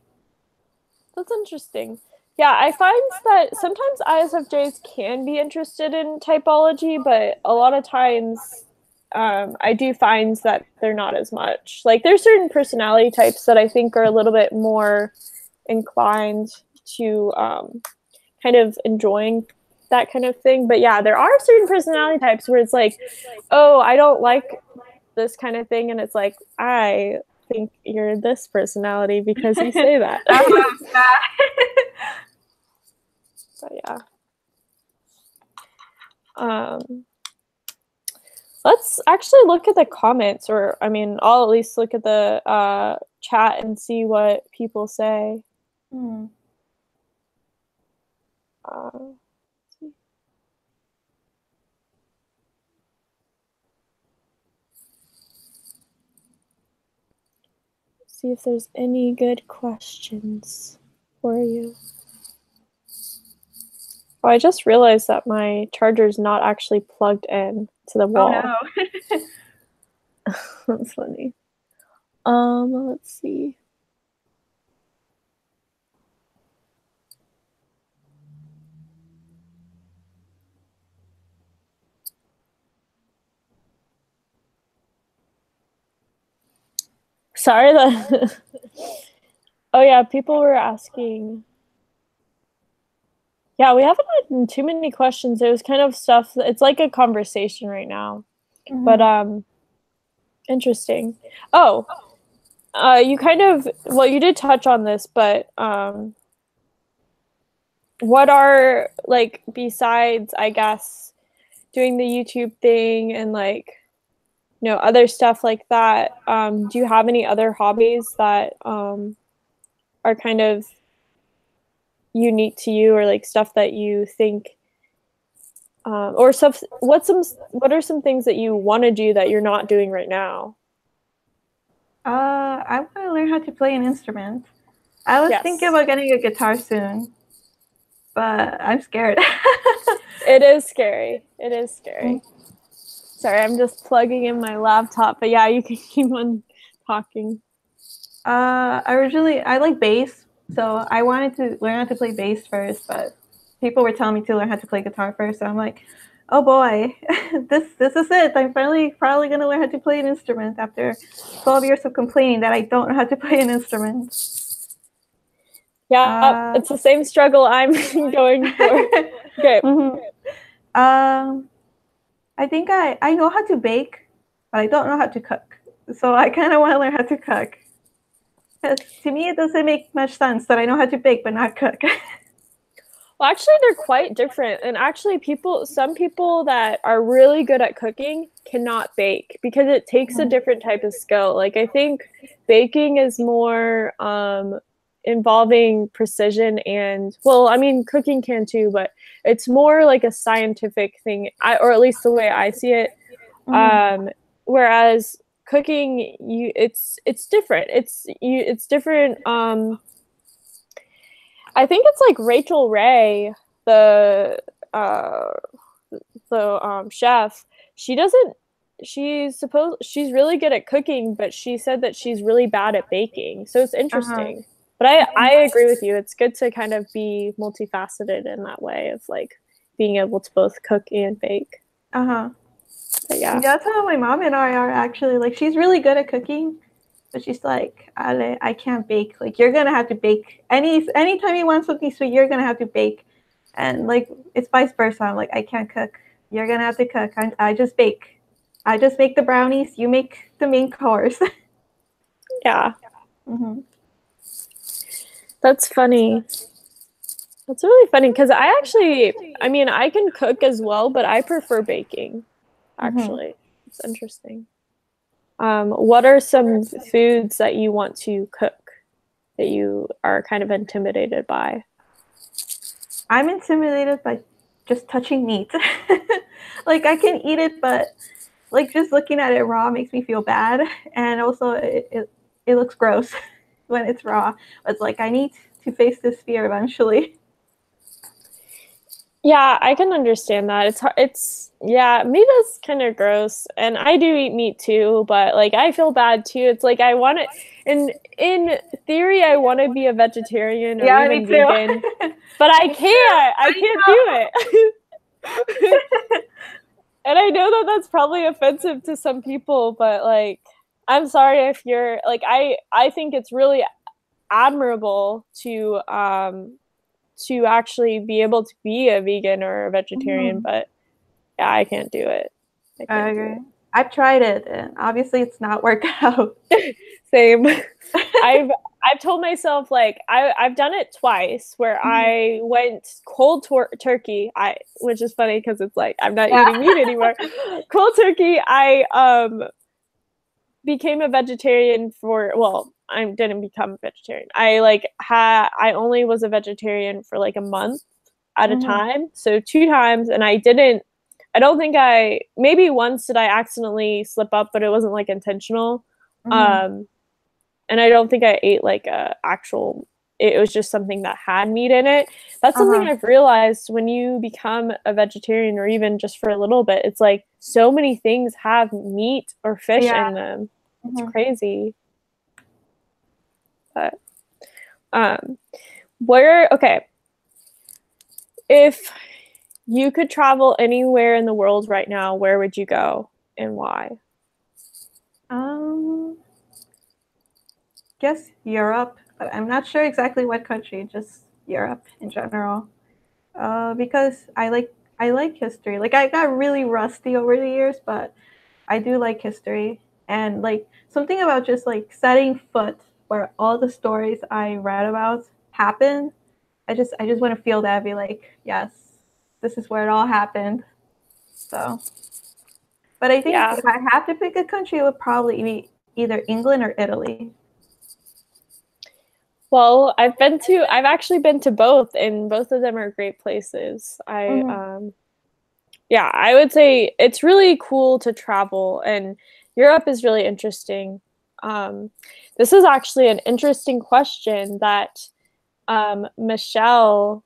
That's interesting. Yeah, I find that sometimes ISFJs can be interested in typology, but a lot of times I do find that they're not as much. Like there's certain personality types that I think are a little bit more inclined to kind of enjoying that kind of thing. But yeah, there are certain personality types where it's like, oh, I don't like this kind of thing. And it's like, I think you're this personality because you say that. So yeah. Let's actually look at the comments, or I mean, I'll at least look at the chat and see what people say. See if there's any good questions for you. Oh, I just realized that my charger is not actually plugged in to the wall. Oh no. That's funny. Let's see. Sorry that. Oh yeah, people were asking. Yeah, we haven't had too many questions. It was kind of stuff. It's like a conversation right now, but interesting. Oh, you kind of you did touch on this, but what are like besides, I guess, doing the YouTube thing and like other stuff like that? Do you have any other hobbies that are kind of unique to you, or like stuff that you think or stuff? What are some things that you want to do that you're not doing right now? I want to learn how to play an instrument. I was thinking about getting a guitar soon, but I'm scared. It is scary. It is scary. Sorry, I'm just plugging in my laptop, but yeah, you can keep on talking. I like bass, so I wanted to learn how to play bass first, but people were telling me to learn how to play guitar first, so I'm like, oh boy, this is it. I'm finally probably gonna learn how to play an instrument after 12 years of complaining that I don't know how to play an instrument. Yeah, it's the same struggle I'm going for. Okay. I think I know how to bake, but I don't know how to cook. So I kind of want to learn how to cook. Because to me, it doesn't make much sense that I know how to bake but not cook. Well, actually, they're quite different. And actually, some people that are really good at cooking cannot bake because it takes a different type of skill. Like, I think baking is more involving precision and, well, I mean, cooking can too, but it's more like a scientific thing, or at least the way I see it. Whereas cooking, it's different. It's different. I think it's like Rachel Ray, the chef. She's really good at cooking, but she said that she's really bad at baking. So it's interesting. But I agree with you. It's good to kind of be multifaceted in that way of like being able to both cook and bake. But yeah. That's how my mom and I are actually. Like, she's really good at cooking, but she's like, Ale, I can't bake. Like, you're gonna have to bake. Anytime you want something sweet, you're gonna have to bake. And like, it's vice versa. I'm like, I can't cook. You're gonna have to cook. I just bake. I just make the brownies. You make the main course. Yeah. That's funny. That's really funny because I mean, I can cook as well, but I prefer baking, actually. It's interesting. What are some foods that you want to cook that you are kind of intimidated by? I'm intimidated by just touching meat. Like, I can eat it, but like just looking at it raw makes me feel bad. And also it looks gross when it's raw. It's like, I need to face this fear eventually. Yeah, I can understand that. It's hard. Yeah, meat is kind of gross, and I do eat meat too, but like I feel bad too. It's like I want to, in theory, I want to be a vegetarian or even vegan, but I can't. I can't do it. And I know that that's probably offensive to some people, but like, I'm sorry if you're like, I think it's really admirable to actually be able to be a vegan or a vegetarian, but yeah, I can't do it. I agree. I've tried it, and obviously it's not worked out. Same. I've told myself, like, I've done it twice where I went cold turkey, which is funny because it's like I'm not eating meat anymore. Cold turkey, I became a vegetarian I didn't become a vegetarian. I only was a vegetarian for like a month at a time. So 2 times, and maybe once did I accidentally slip up, but it wasn't like intentional. And I don't think I ate like it was just something that had meat in it. That's something I've realized when you become a vegetarian, or even just for a little bit, it's like so many things have meat or fish in them. It's crazy. But if you could travel anywhere in the world right now, where would you go and why? Guess Europe, but I'm not sure exactly what country, just Europe in general. Because I like history. Like, I got really rusty over the years, but I do like history. And like something about just like setting foot where all the stories I read about happen. I just want to feel that, be like, yes, this is where it all happened. So, but I think if I have to pick a country, it would probably be either England or Italy. Well, I've actually been to both, and both of them are great places. I would say it's really cool to travel, and Europe is really interesting. This is actually an interesting question that Michelle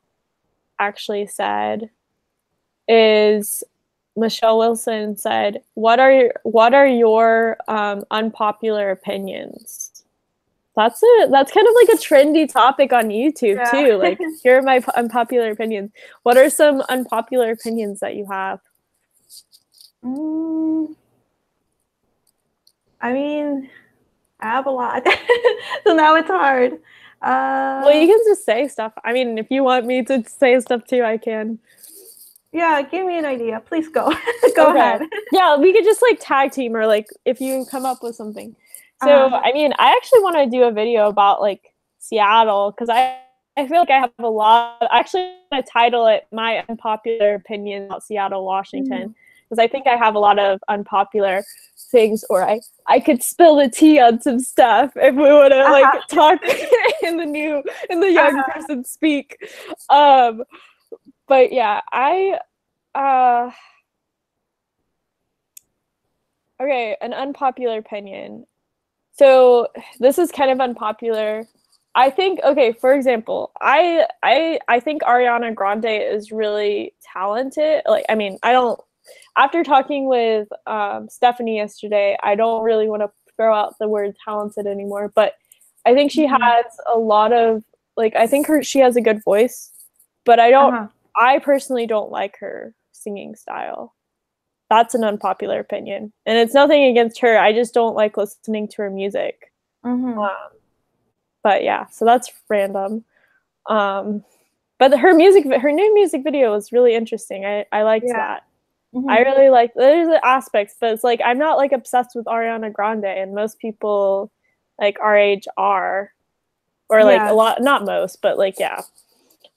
actually said. Michelle Wilson said, "What are your unpopular opinions?" That's kind of like a trendy topic on YouTube too. Like, here are my unpopular opinions. What are some unpopular opinions that you have? I mean, I have a lot. So now it's hard. Well, you can just say stuff. I mean, if you want me to say stuff too, I can. Yeah, give me an idea. Please go. Go ahead. Yeah, we could just like tag team, or like if you come up with something. So, I mean, I actually want to do a video about like Seattle, because I I feel like I have a lot. Actually, I'm going to title it "My Unpopular Opinion About Seattle, Washington," because I think I have a lot of unpopular things, or I could spill the tea on some stuff if we want to like talk in the young person speak. But yeah, okay, an unpopular opinion. So this is kind of unpopular. I think, okay, for example, I think Ariana Grande is really talented. Like, I mean, I don't, after talking with Stephanie yesterday, I don't really want to throw out the word talented anymore, but I think she has a lot of, like, I think she has a good voice, but I personally don't like her singing style. That's an unpopular opinion. And it's nothing against her. I just don't like listening to her music. But yeah, so that's random. But her new music video was really interesting. I liked that. I really like, there's aspects, but it's like, I'm not like obsessed with Ariana Grande, and most people like our age are, or like a lot, not most, but like, yeah.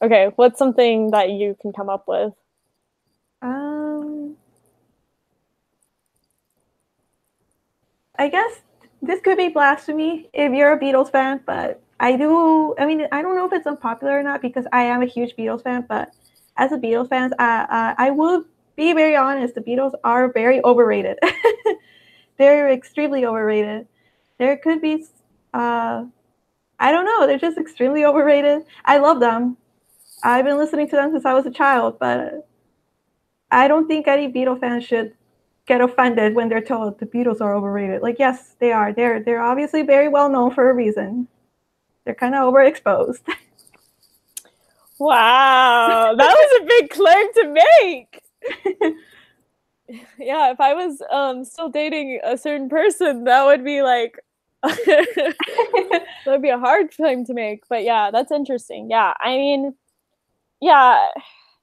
Okay, what's something that you can come up with? I guess this could be blasphemy if you're a Beatles fan, but I don't know if it's unpopular or not because I am a huge Beatles fan, but as a Beatles fan, I will be very honest, the Beatles are very overrated. They're extremely overrated. There could be, I don't know, they're just extremely overrated. I love them. I've been listening to them since I was a child, but I don't think any Beatles fan should get offended when they're told the Beatles are overrated. Like, yes, they are. They're obviously very well known for a reason. They're kind of overexposed. Wow, that was a big claim to make. Yeah, if I was still dating a certain person, that would be like that would be a hard claim to make. But yeah, that's interesting. Yeah, I mean, yeah,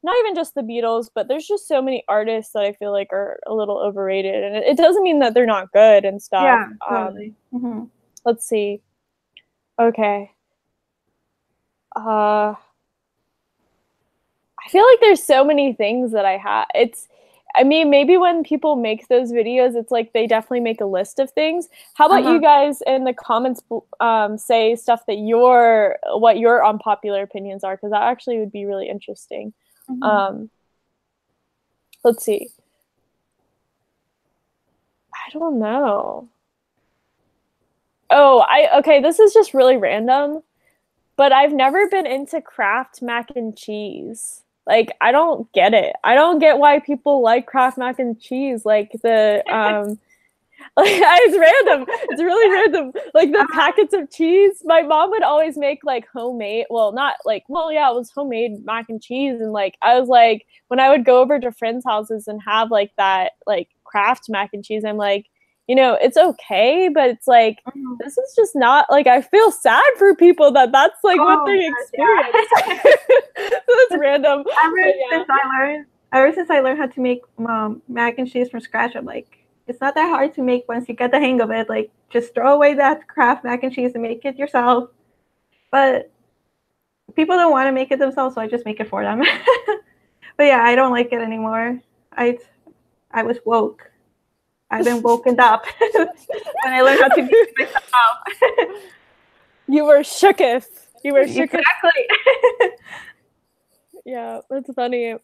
not even just the Beatles, but there's just so many artists that I feel like are a little overrated, and it doesn't mean that they're not good and stuff. Yeah, totally. Let's see. Okay. I feel like there's so many things that I mean, maybe when people make those videos, it's like they definitely make a list of things. How about you guys in the comments say stuff that what your unpopular opinions are, because that actually would be really interesting. Let's see. I don't know. Oh, okay, this is just really random, but I've never been into Kraft mac and cheese. Like, I don't get it. I don't get why people like Kraft mac and cheese. Like the like it's random. It's really random. Like the packets of cheese. My mom would always make like homemade. Well, not like. Well, yeah, it was homemade mac and cheese, and like I was like, when I would go over to friends' houses and have like that like Kraft mac and cheese, I'm like, you know, it's okay, but it's like this is just not like. I feel sad for people that's like what they experience. So that's random. Ever since I learned how to make mac and cheese from scratch, I'm like, it's not that hard to make once you get the hang of it. Like, just throw away that Kraft mac and cheese and make it yourself. But people don't want to make it themselves, so I just make it for them. But yeah, I don't like it anymore. I was woke. I've been woken up when I learned how to make it myself. You were shooketh. You were shooketh. Exactly. Yeah, that's funny.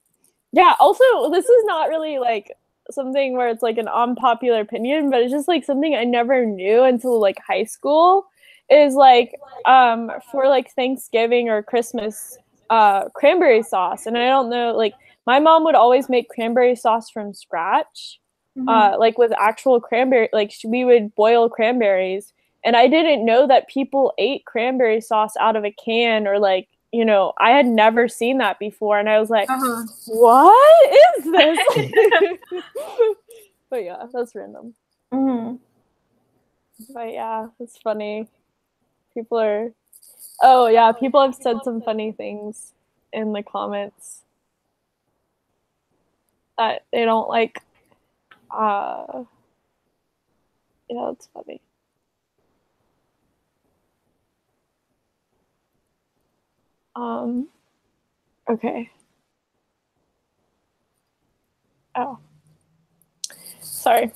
Yeah, also, this is not really like something where it's like an unpopular opinion, but it's just like something I never knew until like high school is like for like Thanksgiving or Christmas cranberry sauce. And I don't know, like my mom would always make cranberry sauce from scratch. Like with actual cranberry, like we would boil cranberries, and I didn't know that people ate cranberry sauce out of a can, or like, you know, I had never seen that before, and I was like, what is this? But yeah, that's random. But yeah, it's funny. People have said some funny things in the comments that they don't like. Yeah, that's funny. Okay. Oh. Sorry.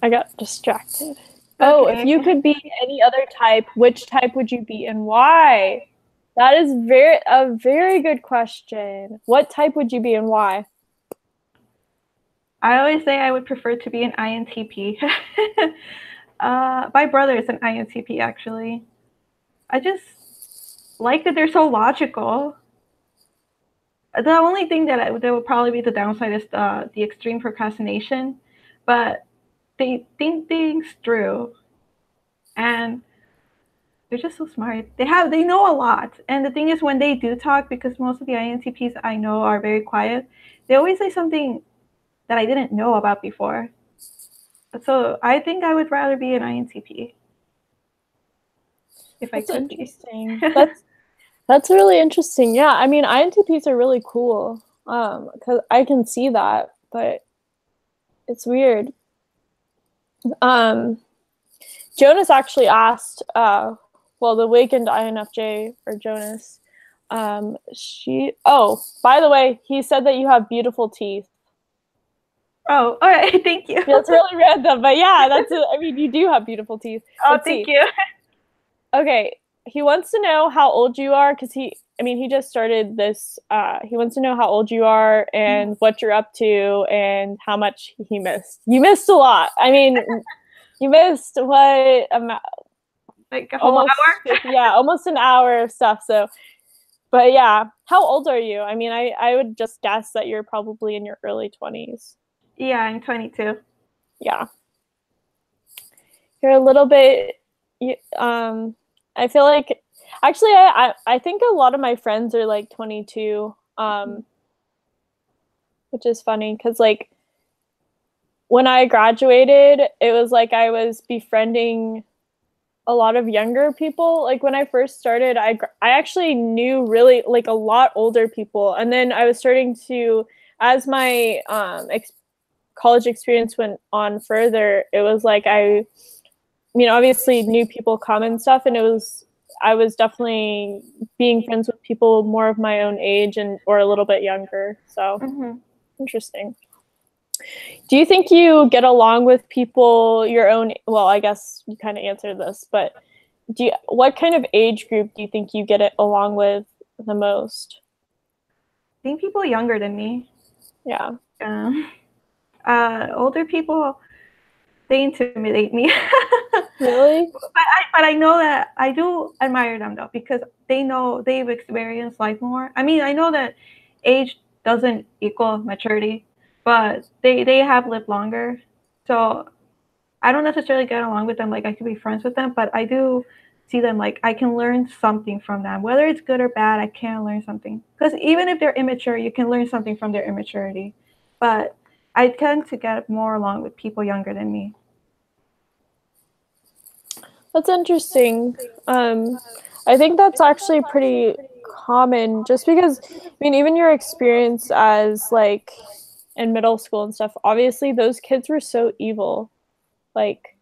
I got distracted. Okay. Oh, if you could be any other type, which type would you be and why? That is a very good question. What type would you be and why? I always say I would prefer to be an INTP. My brother is an INTP, actually. I just like that they're so logical. The only thing that would probably be the downside is the extreme procrastination, but they think things through, and they're just so smart. They know a lot, and the thing is, when they do talk, because most of the INTPs I know are very quiet, they always say something that I didn't know about before. So I think I would rather be an INTP. If That's I could interesting. That's really interesting. Yeah, I mean, INTPs are really cool. Because I can see that, but it's weird. Jonas actually asked, the Awakened INFJ or Jonas. By the way, he said that you have beautiful teeth. Oh, all right. Thank you. That's really random, but yeah, I mean, you do have beautiful teeth. Oh, thank you. Okay, he wants to know how old you are because he just started this. He wants to know how old you are and what you're up to and how much he missed. You missed a lot. I mean, you missed what amount? Like a whole hour? Yeah, almost an hour of stuff. So, but yeah, how old are you? I mean, I would just guess that you're probably in your early 20s. Yeah, I'm 22. Yeah, you're a little bit. I feel like actually I think a lot of my friends are like 22, which is funny because like when I graduated, it was like I was befriending a lot of younger people. Like when I first started, I actually knew really like a lot older people, and then I was starting to, as my college experience went on further, it was like I mean, obviously new people come and stuff, and I was definitely being friends with people more of my own age or a little bit younger. So interesting. Do you think you get along with people your own? Well, I guess you kind of answered this, but what kind of age group do you think you get it along with the most? I think people younger than me. Yeah. Older people, they intimidate me. Really? But I know that I do admire them though, because they know they've experienced life more. I mean, I know that age doesn't equal maturity, but they have lived longer. So I don't necessarily get along with them like I could be friends with them, but I do see them like I can learn something from them. Whether it's good or bad, I can learn something. Because even if they're immature, you can learn something from their immaturity. But I tend to get more along with people younger than me. That's interesting. I think that's actually pretty common just because, I mean, even your experience as like in middle school and stuff, obviously those kids were so evil. Like,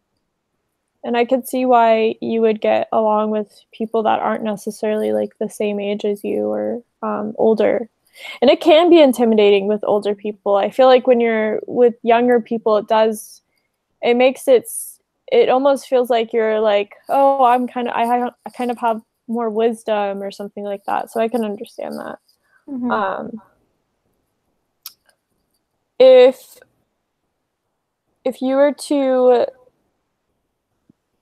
and I could see why you would get along with people that aren't necessarily like the same age as you or older. And it can be intimidating with older people. I feel like when you're with younger people, it makes it almost feels like you're like, oh, I kind of have more wisdom or something like that. So I can understand that. If you were to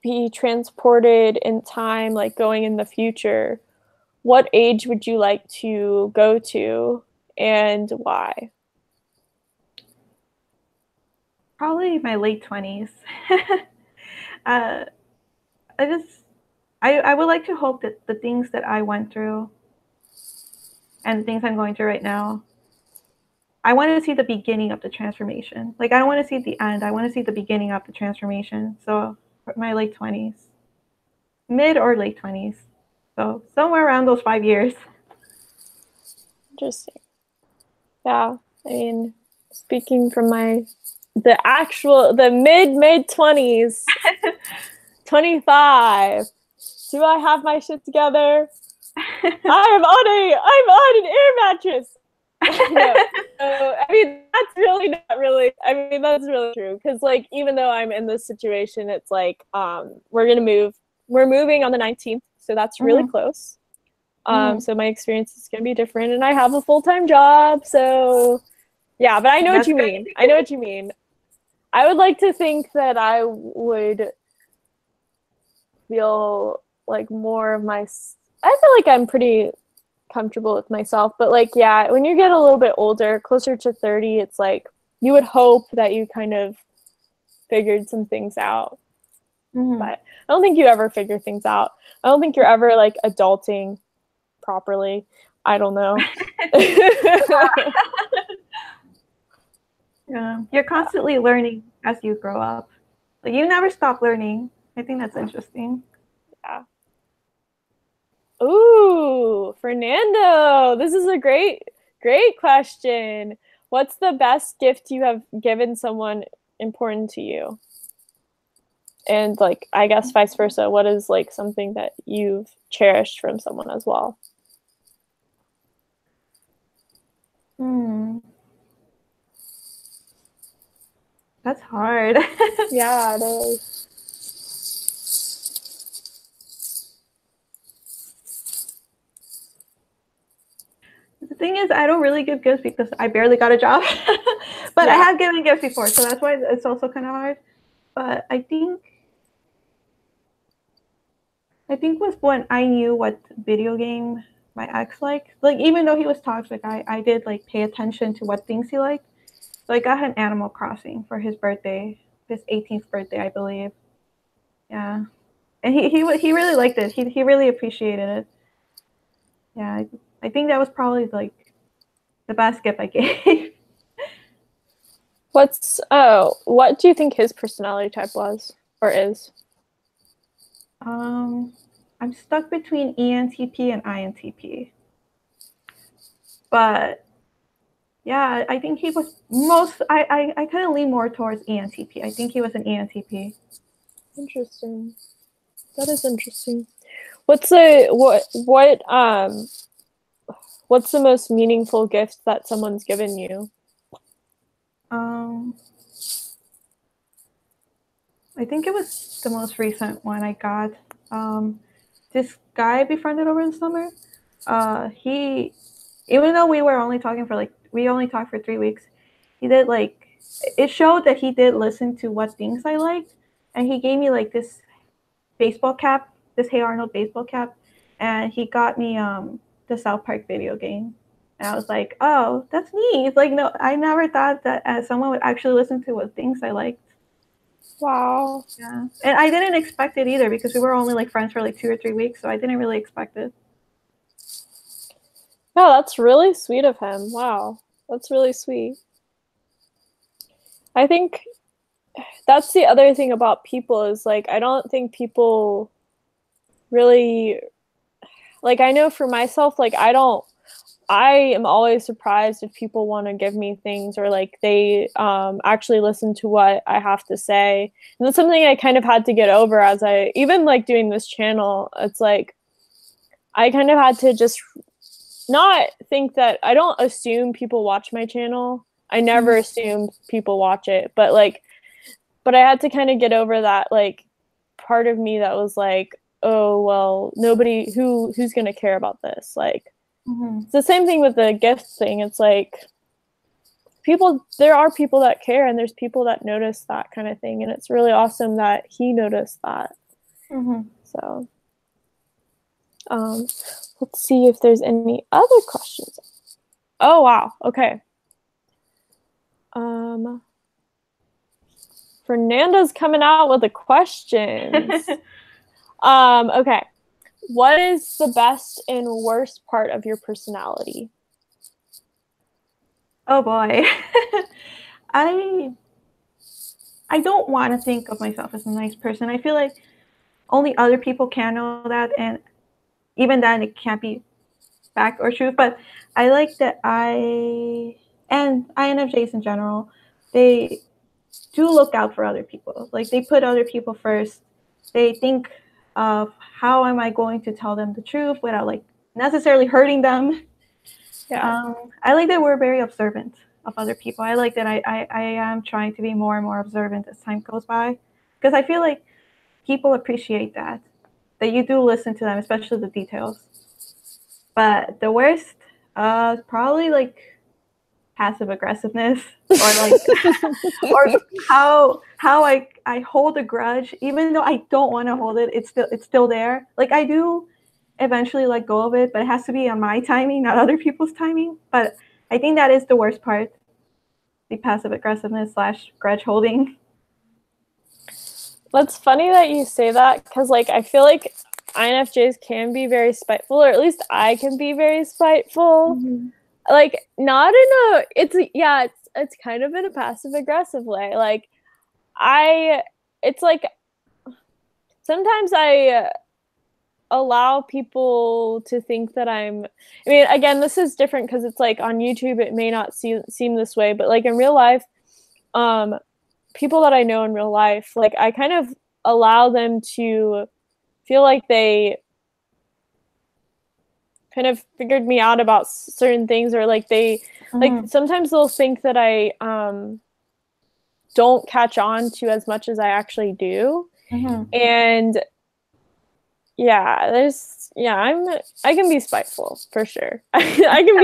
be transported in time, like going in the future, what age would you like to go to and why? Probably my late 20s. I would like to hope that the things that I went through and the things I'm going through right now, I want to see the beginning of the transformation. Like I don't want to see the end. I want to see the beginning of the transformation. So my late 20s, mid or late 20s. So somewhere around those 5 years. Interesting. Yeah, I mean, speaking from the mid 20s, 25. Do I have my shit together? I'm on an air mattress. No. So, I mean, that's really not really, I mean, that's really true. Because, like, even though I'm in this situation, it's like, we're moving on the 19th. So that's really close. So my experience is going to be different. And I have a full-time job. So, yeah, but I know what you mean. I know what you mean. I would like to think that I would feel like more of my, I feel like I'm pretty comfortable with myself, but like, yeah, when you get a little bit older, closer to 30, it's like you would hope that you kind of figured some things out. But I don't think you ever figure things out. I don't think you're ever like adulting properly. I don't know. Yeah, you're constantly learning as you grow up. Like, you never stop learning. I think that's interesting. Yeah. Ooh, Fernando, this is a great question. What's the best gift you have given someone important to you? And like, I guess vice versa, what is like something that you've cherished from someone as well? That's hard. Yeah, it is. The thing is, I don't really give gifts because I barely got a job. But I have given gifts before, so that's why it's also kind of hard. But I think was when I knew what video game my ex liked. Like, even though he was toxic, I did like pay attention to what things he liked. So I got him Animal Crossing for his birthday, his 18th birthday, I believe. Yeah, and he really liked it. He really appreciated it. Yeah, I think that was probably like the best gift I gave. What do you think his personality type was or is? I'm stuck between ENTP and INTP. But yeah, I think he was I kind of lean more towards ENTP. I think he was an ENTP. Interesting. That is interesting. What's the most meaningful gift that someone's given you? I think it was the most recent one I got. This guy befriended over the summer. He, even though we only talked for 3 weeks, he did like, it showed that he did listen to what things I liked, and he gave me like this baseball cap, this Hey Arnold baseball cap, and he got me the South Park video game. And I was like, oh, that's neat. Like, no, I never thought that someone would actually listen to what things I liked. Wow. Yeah. And I didn't expect it either because we were only like friends for like 2 or 3 weeks, so I didn't really expect it. Yeah, that's really sweet of him. Wow. That's really sweet. I think that's the other thing about people is like, I don't think people really, like, I know for myself, like, I am always surprised if people want to give me things or like they actually listen to what I have to say. And that's something I kind of had to get over as I, even like doing this channel, it's like, I kind of had to just not think that, I don't assume people watch my channel. I never assumed people watch it, but I had to kind of get over that, like, part of me that was like, oh, well, nobody, who's going to care about this? Like, it's the same thing with the gift thing. It's like there are people that care and there's people that notice that kind of thing. And it's really awesome that he noticed that. So, let's see if there's any other questions. Oh, wow. Okay. Fernanda's coming out with the questions. Okay. What is the best and worst part of your personality? Oh boy. I don't want to think of myself as a nice person. I feel like only other people can know that, and even then it can't be fact or truth. But I like that and INFJs in general, they do look out for other people. Like, they put other people first. They think of how am I going to tell them the truth without like necessarily hurting them. Yeah. I like that we're very observant of other people. I like that I am trying to be more and more observant as time goes by, because I feel like people appreciate that you do listen to them, especially the details. But the worst, probably like passive aggressiveness, or like or how I hold a grudge even though I don't want to hold it. It's still there. Like I do eventually let go of it, but it has to be on my timing, not other people's timing. But I think that is the worst part, the passive aggressiveness / grudge holding. That's funny that you say that, because like I feel like INFJs can be very spiteful, or at least I can be very spiteful. Mm-hmm. Like not in a it's kind of in a passive aggressive way. Like it's like sometimes I allow people to think that I mean, again, this is different because it's like on YouTube it may not seem this way, but like in real life, people that I know in real life, like I kind of allow them to feel like they kind of figured me out about certain things, or like they like sometimes they'll think that I don't catch on to as much as I actually do. And I can be spiteful for sure. I can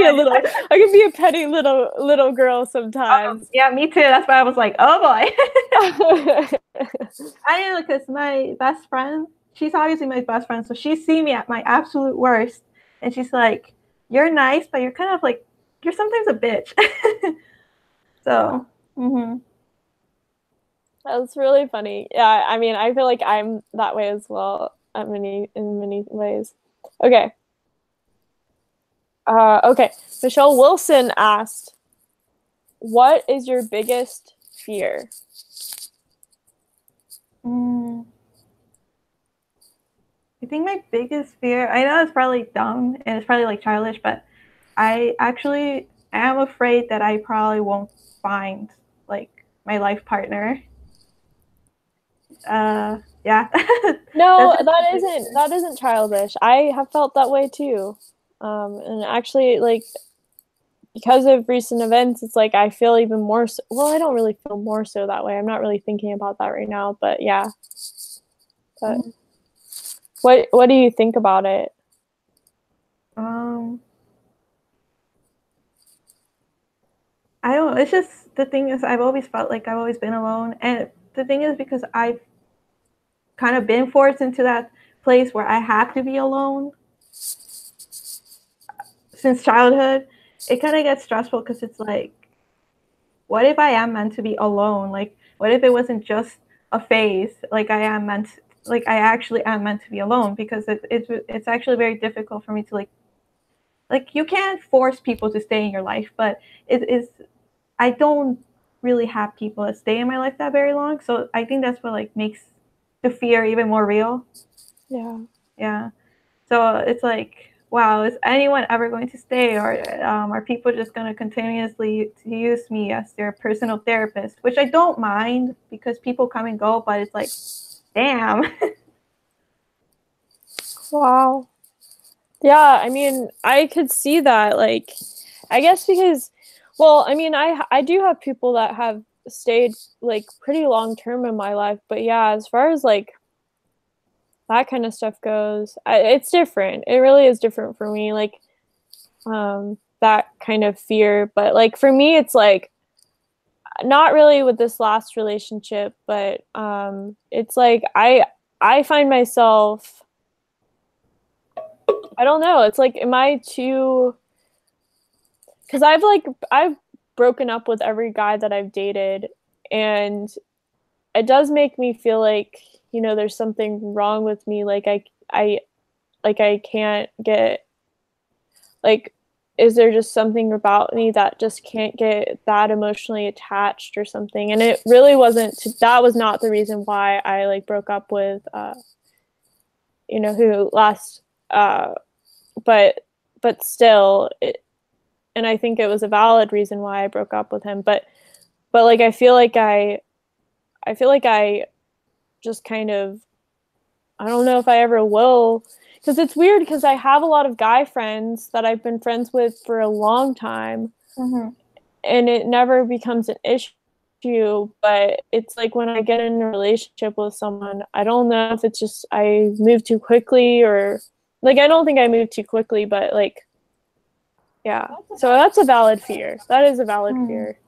be a petty little girl sometimes. Yeah, me too. That's why I was like, oh boy. I know, because my best friend, she's obviously my best friend, so she's seen me at my absolute worst, and she's like, you're nice, but you're kind of like, you're sometimes a bitch. So That's really funny. Yeah, I mean, I feel like I'm that way as well in many ways. Okay. Okay. Michelle Wilson asked, what is your biggest fear? I think my biggest fear, I know it's probably dumb and it's probably like childish, but I actually am afraid that I probably won't find like my life partner. Yeah. No, that isn't childish. I have felt that way too. And actually, like, because of recent events, it's like I feel even more so. Well, I don't really feel more so that way. I'm not really thinking about that right now, but yeah. But what do you think about it? I don't know. It's just, the thing is, I've always felt like I've always been alone. And the thing is, because I've kind of been forced into that place where I have to be alone since childhood, it kind of gets stressful, because it's like, what if I am meant to be alone? Like, what if it wasn't just a phase? Like, I actually am meant to be alone, because it's actually very difficult for me to like you can't force people to stay in your life, but it is, I don't really have people that stay in my life that very long. So I think that's what like makes the fear even more real. Yeah. So it's like, wow, is anyone ever going to stay, or are people just going to continuously use me as their personal therapist? Which I don't mind, because people come and go, but it's like, damn. Wow. Yeah, I mean, I could see that. Like, I guess because, well, I mean, I do have people that have stayed like pretty long term in my life, but yeah, as far as like that kind of stuff goes, it's different. It really is different for me, like that kind of fear. But like for me, it's like not really with this last relationship, but it's like I find myself, I don't know, it's like, am I too, because I've broken up with every guy that I've dated, and it does make me feel like, you know, there's something wrong with me. Like I can't get, like, is there just something about me that just can't get that emotionally attached or something? And it really that was not the reason why I like broke up with, you know, who last, but still, and I think it was a valid reason why I broke up with him. But like, I feel like I just kind of, I don't know if I ever will, because it's weird because I have a lot of guy friends that I've been friends with for a long time, Mm-hmm. and it never becomes an issue. But it's like when I get in a relationship with someone, I don't know if it's just I move too quickly or like I don't think I move too quickly, but like yeah. So that's a valid fear. That is a valid fear.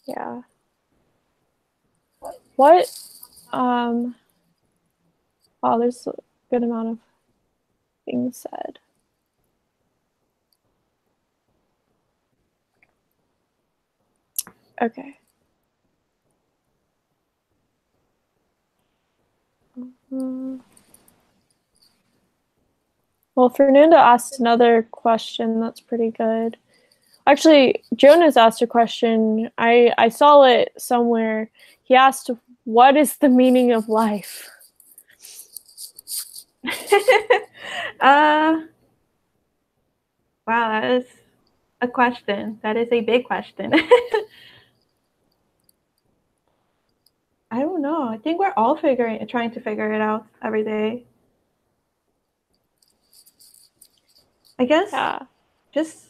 Yeah. What oh, there's a good amount of things said. Okay. Well, Fernando asked another question that's pretty good. Actually, Jonas asked a question. I saw it somewhere. He asked, what is the meaning of life? Wow, that is a question. That is a big question. I don't know. I think we're all trying to figure it out every day. I guess just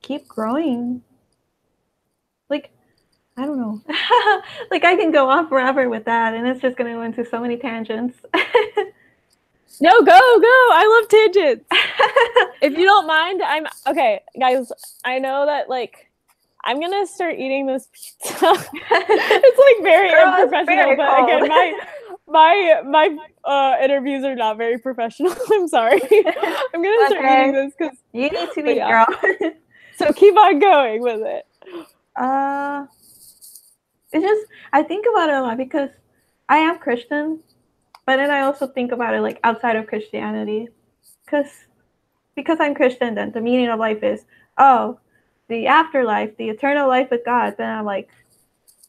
keep growing. Like, I don't know. Like, I can go on forever with that, and it's just going to go into so many tangents. No, go. I love tangents. If you don't mind, okay, guys. I know that like I'm gonna start eating this pizza. It's like very unprofessional, but cold. Again, my interviews are not very professional. I'm sorry. I'm gonna start eating this because you need to be girl. So keep on going with it. It's just I think about it a lot because I am Christian, but then I also think about it like outside of Christianity, because I'm Christian. Then the meaning of life is the afterlife, the eternal life with God. Then I'm like,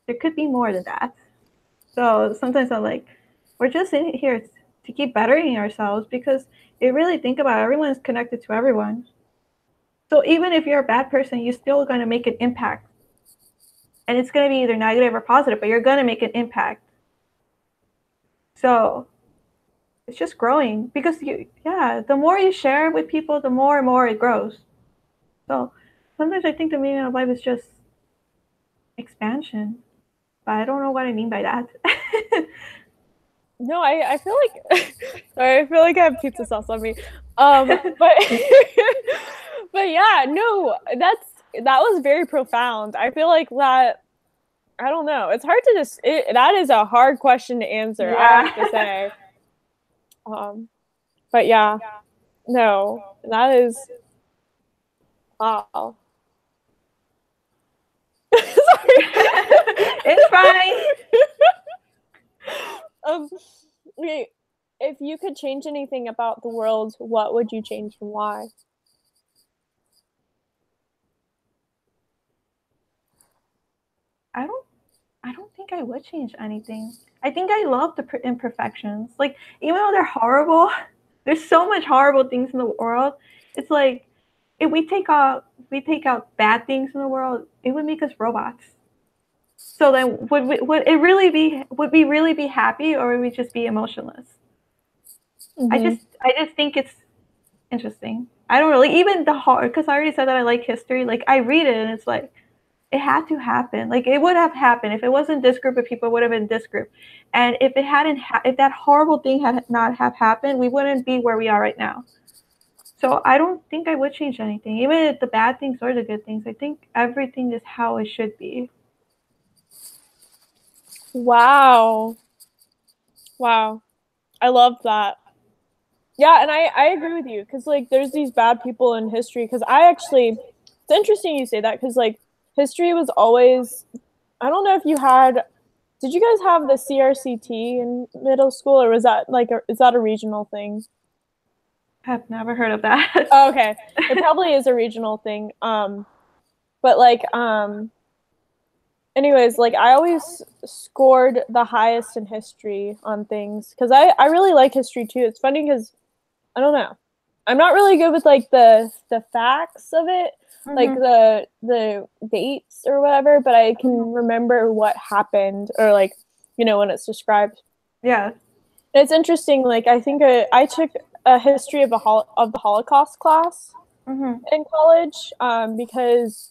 there could be more than that. So sometimes I'm like, we're just in here to keep bettering ourselves because you really think about it, everyone's connected to everyone. So even if you're a bad person, you're still going to make an impact. And it's going to be either negative or positive, but you're going to make an impact. So it's just growing because the more you share with people, the more and more it grows. So sometimes I think the meaning of life is just expansion, but I don't know what I mean by that. No, I feel like sorry, I feel like I have pizza sauce on me. But but yeah, no, that was very profound. I feel like that I don't know. It's hard to just that is a hard question to answer, yeah. I have to say. But yeah. No, that is wow. Sorry. It's fine. Okay, if you could change anything about the world, what would you change and why? I don't think I would change anything. I think I love the imperfections. Like, even though they're horrible, there's so much horrible things in the world. It's like if we take out bad things in the world, it would make us robots. So then would we really be happy, or would we just be emotionless? Mm-hmm. I just think it's interesting. I don't really even because I already said that I like history. Like, I read it and it's like it had to happen. Like, it would have happened. If it wasn't this group of people, it would have been this group. And if it hadn't if that horrible thing had not have happened, we wouldn't be where we are right now. So I don't think I would change anything, even if the bad things or the good things. I think everything is how it should be. Wow. I love that. Yeah, and I agree with you because like there's these bad people in history because it's interesting you say that because like history was always, I don't know if did you guys have the CRCT in middle school, or was that is that a regional thing? I've never heard of that. Oh, okay. It probably is a regional thing. But like, anyways, like I always scored the highest in history on things because I really like history too. It's funny because I don't know. I'm not really good with like the facts of it, mm-hmm. like the dates or whatever, but I can remember what happened or like, you know, when it's described. Yeah. It's interesting. Like I think I took a history of the Holocaust class in college because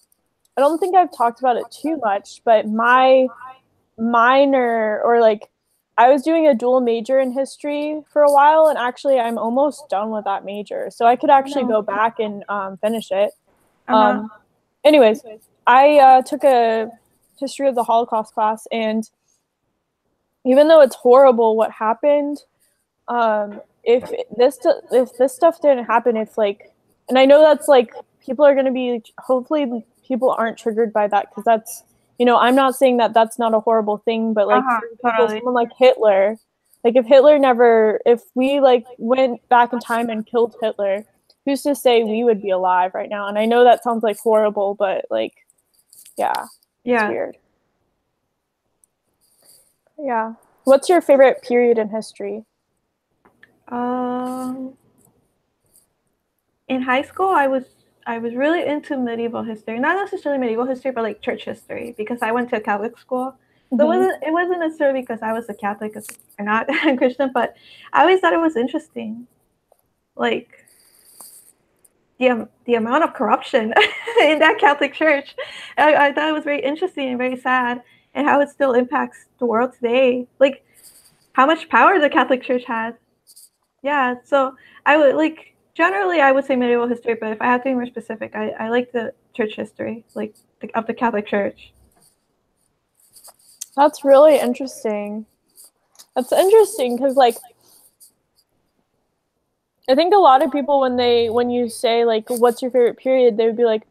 I don't think I've talked about it too much, but my minor or like I was doing a dual major in history for a while, and actually I'm almost done with that major, so I could actually go back and finish it. Anyways, I took a history of the Holocaust class, and even though it's horrible what happened, if this stuff didn't happen, if like, and I know that's like people are going to be, hopefully people aren't triggered by that, because that's, you know, I'm not saying that that's not a horrible thing, but like for example, someone like Hitler, like if Hitler never, if we like went back in time and killed Hitler, who's to say we would be alive right now? And I know that sounds like horrible, but like, yeah, it's weird. Yeah. What's your favorite period in history? In high school, I was really into medieval history. Not necessarily medieval history, but like church history, because I went to a Catholic school. So it wasn't necessarily because I was a Catholic or not a Christian, but I always thought it was interesting. Like the amount of corruption in that Catholic church. I thought it was very interesting and very sad, and how it still impacts the world today. Like how much power the Catholic Church had. Yeah, so I would like, generally I would say medieval history, but if I have to be more specific, I like the church history, like of the Catholic Church. That's really interesting. That's interesting because like I think a lot of people when you say like what's your favorite period, they would be like,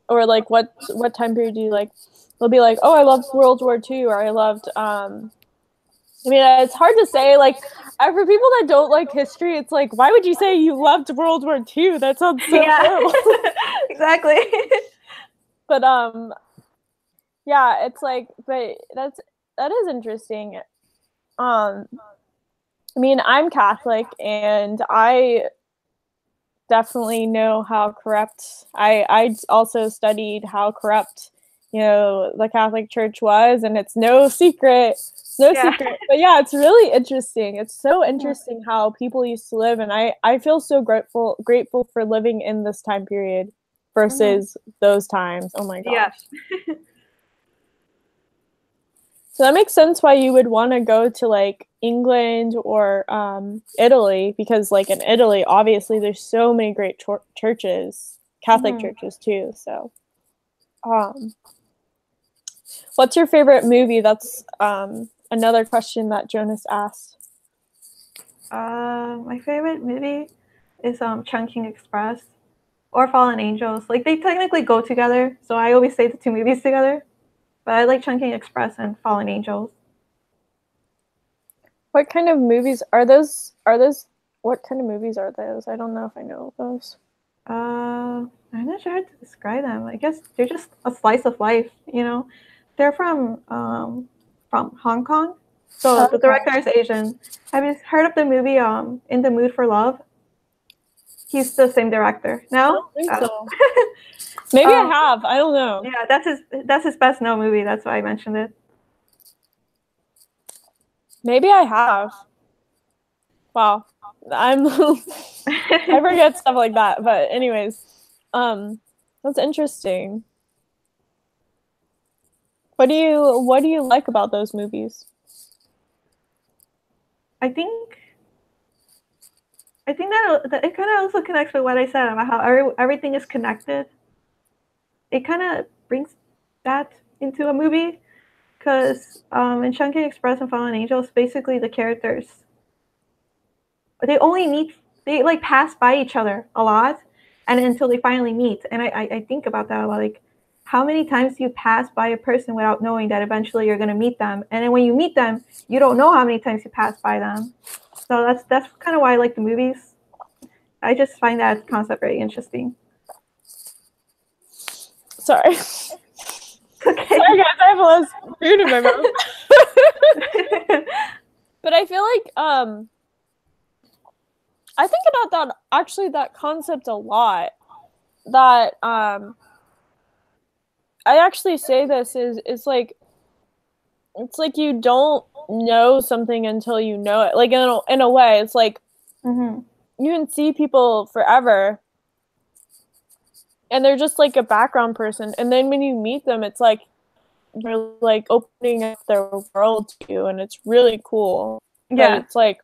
or like what time period do you like? They'll be like, oh, I loved World War II, or I loved I mean, it's hard to say. Like, for people that don't like history, it's like, why would you say you loved World War II? That sounds so horrible. Exactly. But yeah, it's like, but that is interesting. I mean, I'm Catholic, and I definitely know how corrupt. I also studied how corrupt, you know, the Catholic Church was, and it's no secret. Secret. But yeah, it's really interesting. It's so interesting how people used to live, and I feel so grateful for living in this time period versus those times. Oh my gosh. Yeah. So that makes sense why you would want to go to like England or Italy, because like in Italy, obviously there's so many great churches, Catholic churches too. So, what's your favorite movie? That's another question that Jonas asked. My favorite movie is Chungking Express or Fallen Angels. Like they technically go together, so I always say the two movies together. But I like Chungking Express and Fallen Angels. What kind of movies are those? What kind of movies are those? I don't know if I know those. I'm not sure how to describe them. I guess they're just a slice of life, you know. They're from Hong Kong. So the director is Asian. Have you heard of the movie In the Mood for Love? He's the same director. No? I don't think so. Maybe I have. I don't know. Yeah, that's his best known movie. That's why I mentioned it. Maybe I have. Wow. I forget stuff like that. But anyways, that's interesting. What do you like about those movies? I think that it kind of also connects with what I said about how everything is connected. It kind of brings that into a movie, because in Chungking Express and Fallen Angels, basically the characters, they like pass by each other a lot, and until they finally meet. And I think about that a lot, like how many times you pass by a person without knowing that eventually you're going to meet them, and then when you meet them, you don't know how many times you pass by them. So that's kind of why I like the movies. I just find that concept very interesting. Sorry. Okay. Sorry guys, I have a lot of food in my mouth. But I feel like I think about that concept a lot. That I actually say this is like, it's like you don't know something until you know it. Like in a way, it's like you can see people forever and they're just like a background person. And then when you meet them, it's like you're like opening up their world to you, and it's really cool. Yeah. But it's like,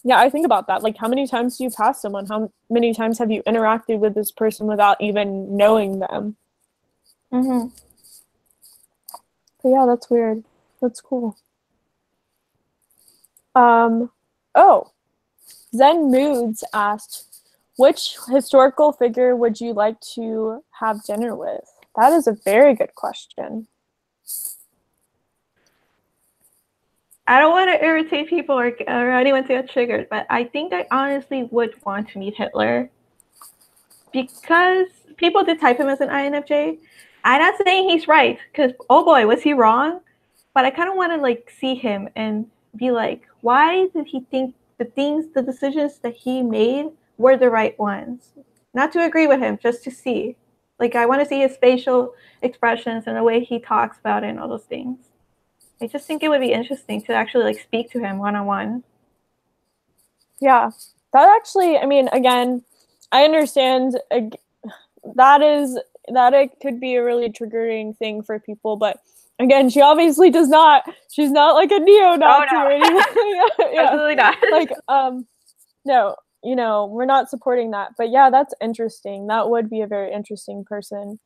yeah, I think about that. Like, how many times do you pass someone? How many times have you interacted with this person without even knowing them? But yeah, that's weird. That's cool. Oh, Zen Moods asked, which historical figure would you like to have dinner with? That is a very good question. I don't want to irritate people or anyone to get triggered, but I think I honestly would want to meet Hitler because people did type him as an INFJ. I'm not saying he's right because, oh boy, was he wrong? But I kind of want to like see him and be like, why did he think the decisions that he made were the right ones? Not to agree with him, just to see. Like, I want to see his facial expressions and the way he talks about it and all those things. I just think it would be interesting to actually like speak to him one-on-one. Yeah, that actually, I mean, again, I understand that it could be a really triggering thing for people, but again, she obviously does not, she's not like a neo-Nazi or anything. Yeah. Absolutely not. Like, no, we're not supporting that, but yeah, that's interesting. That would be a very interesting person.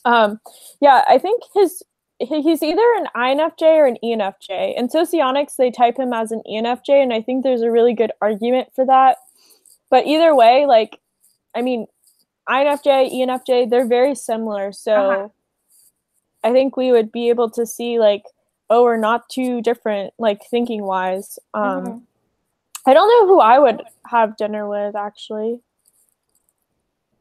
Yeah, I think he's either an INFJ or an ENFJ. In Socionics, they type him as an ENFJ, and I think there's a really good argument for that. But either way, like, I mean, INFJ, ENFJ, they're very similar. So I think we would be able to see, like, oh, we're not too different, like, thinking-wise. I don't know who I would have dinner with, actually.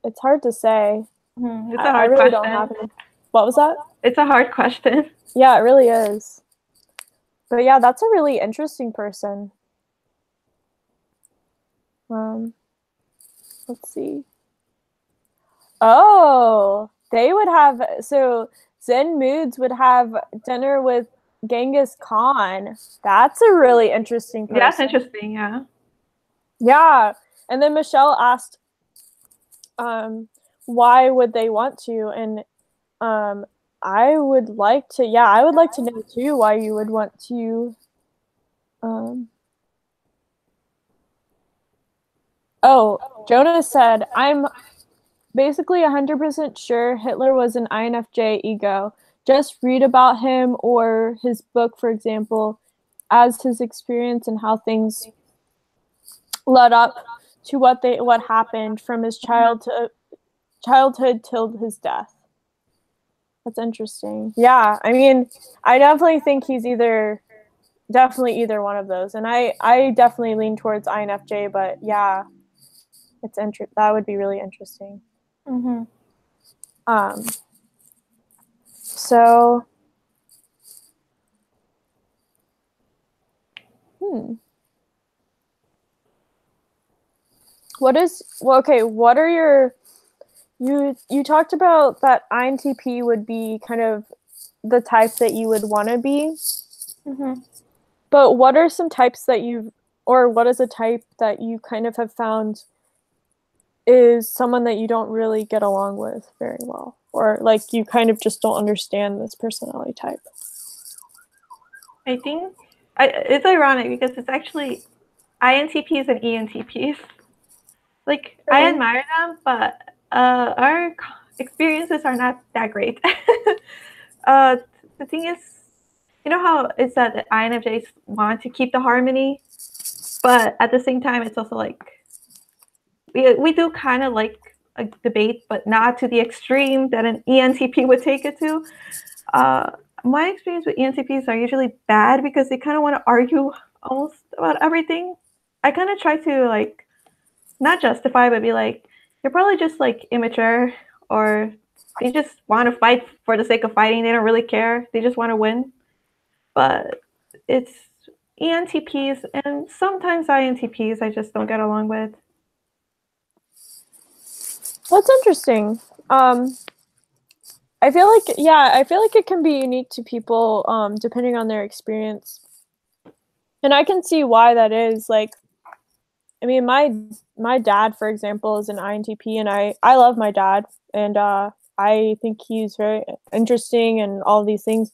It's hard to say. It's a hard question. Don't have any. What was that? It's a hard question. Yeah, it really is. But yeah, that's a really interesting person. Let's see. Oh, they would have, so Zen Moods would have dinner with Genghis Khan. That's a really interesting person. Yeah, that's interesting, yeah. Yeah. And then Michelle asked, why would they want to? And I would like to know too why you would want to. Jonah said, I'm basically 100% sure Hitler was an INFJ ego. Just read about him or his book, for example, as his experience and how things led up to what happened from his childhood till his death. That's interesting. Yeah, I mean, I definitely think he's definitely either one of those. And I definitely lean towards INFJ, but yeah, that would be really interesting. So, what are your, you talked about that INTP would be kind of the type that you would want to be. But what are some types that what is a type that you kind of have found is someone that you don't really get along with very well, or like you kind of just don't understand this personality type? I think it's ironic because it's actually INTPs and ENTPs. Like, I admire them, but our experiences are not that great. The thing is, you know how it's that the INFJs want to keep the harmony, but at the same time, it's also like we do kind of like a debate, but not to the extreme that an ENTP would take it to. My experience with ENTPs are usually bad because they kind of want to argue almost about everything. I kind of try to like not justify, but be like, you're probably just like immature, or they just want to fight for the sake of fighting. They don't really care. They just want to win. But it's ENTPs and sometimes INTPs I just don't get along with. That's interesting. I feel like it can be unique to people, depending on their experience. And I can see why that is. Like, I mean, my dad, for example, is an INTP, and I love my dad, and I think he's very interesting and all these things.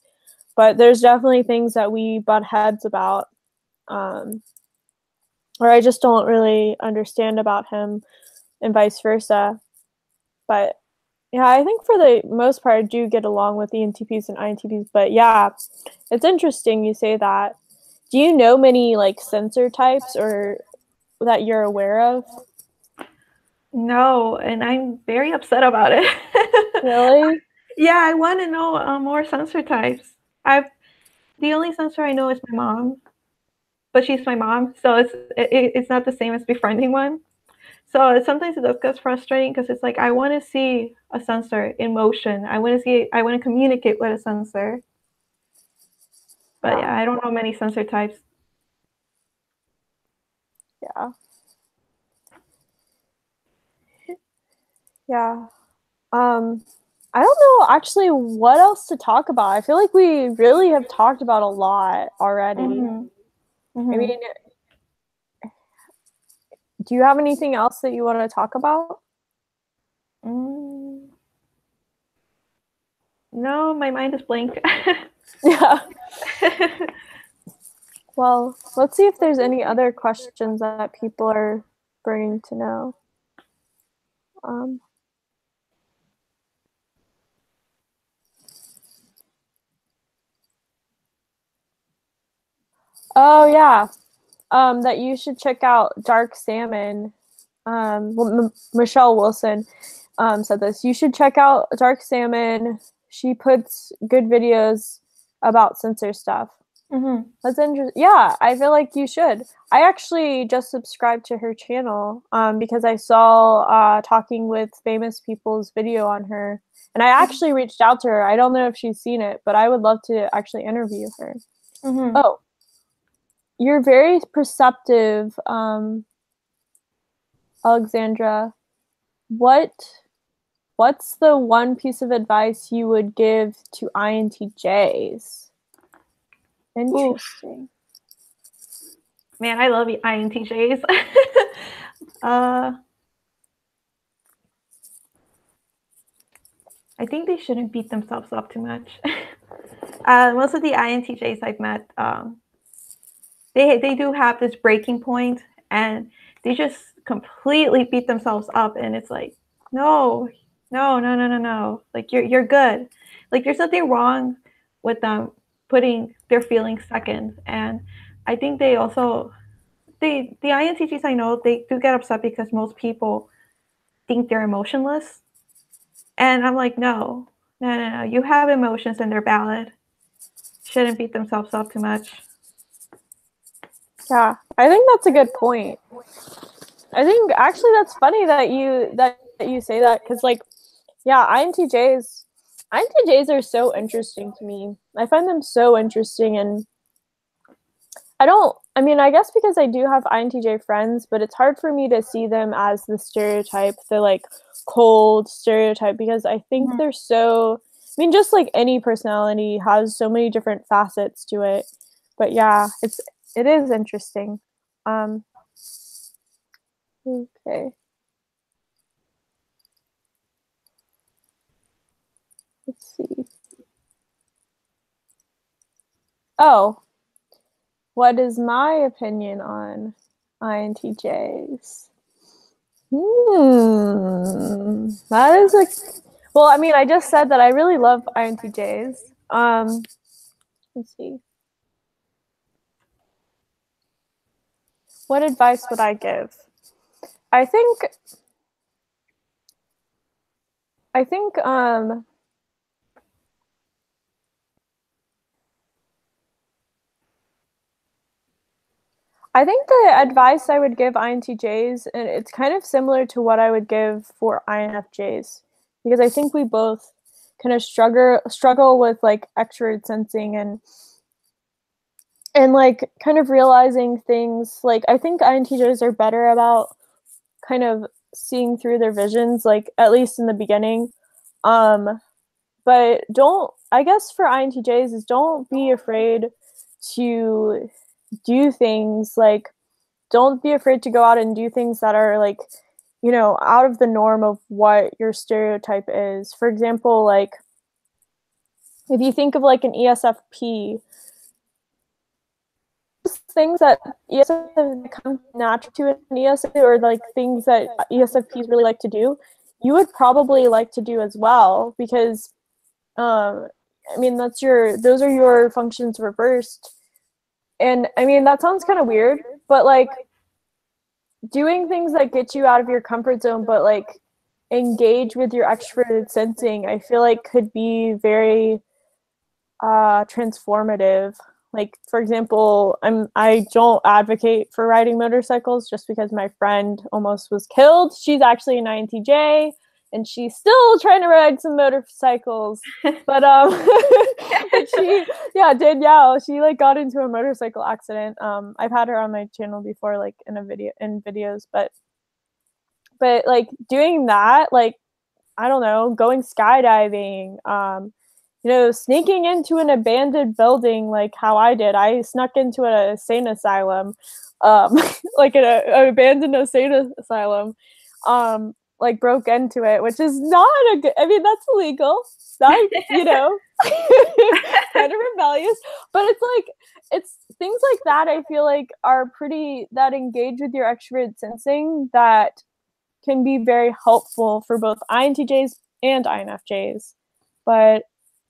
But there's definitely things that we butt heads about, or I just don't really understand about him, and vice versa. But yeah, I think for the most part, I do get along with ENTPs and INTPs. But yeah, it's interesting you say that. Do you know many like sensor types or that you're aware of? No, and I'm very upset about it. Really? Yeah, I want to know more sensor types. The only sensor I know is my mom, but she's my mom, so it's not the same as befriending one. So sometimes it does get frustrating because it's like I want to see a sensor in motion. I want to communicate with a sensor. But yeah, I don't know many sensor types. Yeah. Yeah. I don't know actually what else to talk about. I feel like we really have talked about a lot already. Mm-hmm. Mm-hmm. I mean, do you have anything else that you want to talk about? No, my mind is blank. Yeah. Well, let's see if there's any other questions that people are burning to know. Oh yeah, that you should check out Dark Salmon. Michelle Wilson said this. You should check out Dark Salmon. She puts good videos about sensor stuff. Mm-hmm. That's interesting. Yeah, I feel like you should. I actually just subscribed to her channel because I saw Talking with Famous People's video on her. And I actually reached out to her. I don't know if she's seen it, but I would love to actually interview her. Mm-hmm. Oh, you're very perceptive, Alexandra. What's the one piece of advice you would give to INTJs? Interesting. Man, I love INTJs. I think they shouldn't beat themselves up too much. Most of the INTJs I've met, they do have this breaking point, and they just completely beat themselves up, and it's like, no. Like you're good. Like there's nothing wrong with them putting their feelings second. And I think they also the INTJs I know, they do get upset because most people think they're emotionless. And I'm like, no. You have emotions and they're valid. Shouldn't beat themselves up too much. Yeah, I think that's a good point. I think actually that's funny that you say that because like, yeah, INTJs are so interesting to me. I find them so interesting, and I mean, I guess because I do have INTJ friends, but it's hard for me to see them as the stereotype, the like cold stereotype, because I think they're so, I mean, just like any personality has so many different facets to it. But yeah, it is interesting. Okay. Let's see. Oh, what is my opinion on INTJs? That is well, I mean, I just said that I really love INTJs. Let's see. What advice would I give? I think the advice I would give INTJs, and it's kind of similar to what I would give for INFJs, because I think we both kind of struggle with like extrovert sensing and like kind of realizing things. Like I think INTJs are better about kind of seeing through their visions, like at least in the beginning. But I guess for INTJs is don't be afraid to do things, like, don't be afraid to go out and do things that are, like, you know, out of the norm of what your stereotype is. For example, like, if you think of like an ESFP, things that ESFPs come natural to an ESFP, or like things that ESFPs really like to do, you would probably like to do as well, because I mean, those are your functions reversed. And I mean, that sounds kind of weird, but like doing things that get you out of your comfort zone, but like engage with your extroverted sensing, I feel like could be very transformative. Like, for example, I don't advocate for riding motorcycles just because my friend almost was killed. She's actually an INTJ, and she's still trying to ride some motorcycles. But but Danielle, she like got into a motorcycle accident. I've had her on my channel before, like in videos, but like doing that, like, I don't know, going skydiving, you know, sneaking into an abandoned building, like how I did. I snuck into an insane asylum, like an abandoned insane asylum, like broke into it, which is not a good, I mean, that's illegal. Not, you know, kind of rebellious, but it's like, it's things like that I feel like are pretty, that engage with your extroverted sensing, that can be very helpful for both INTJs and INFJs. But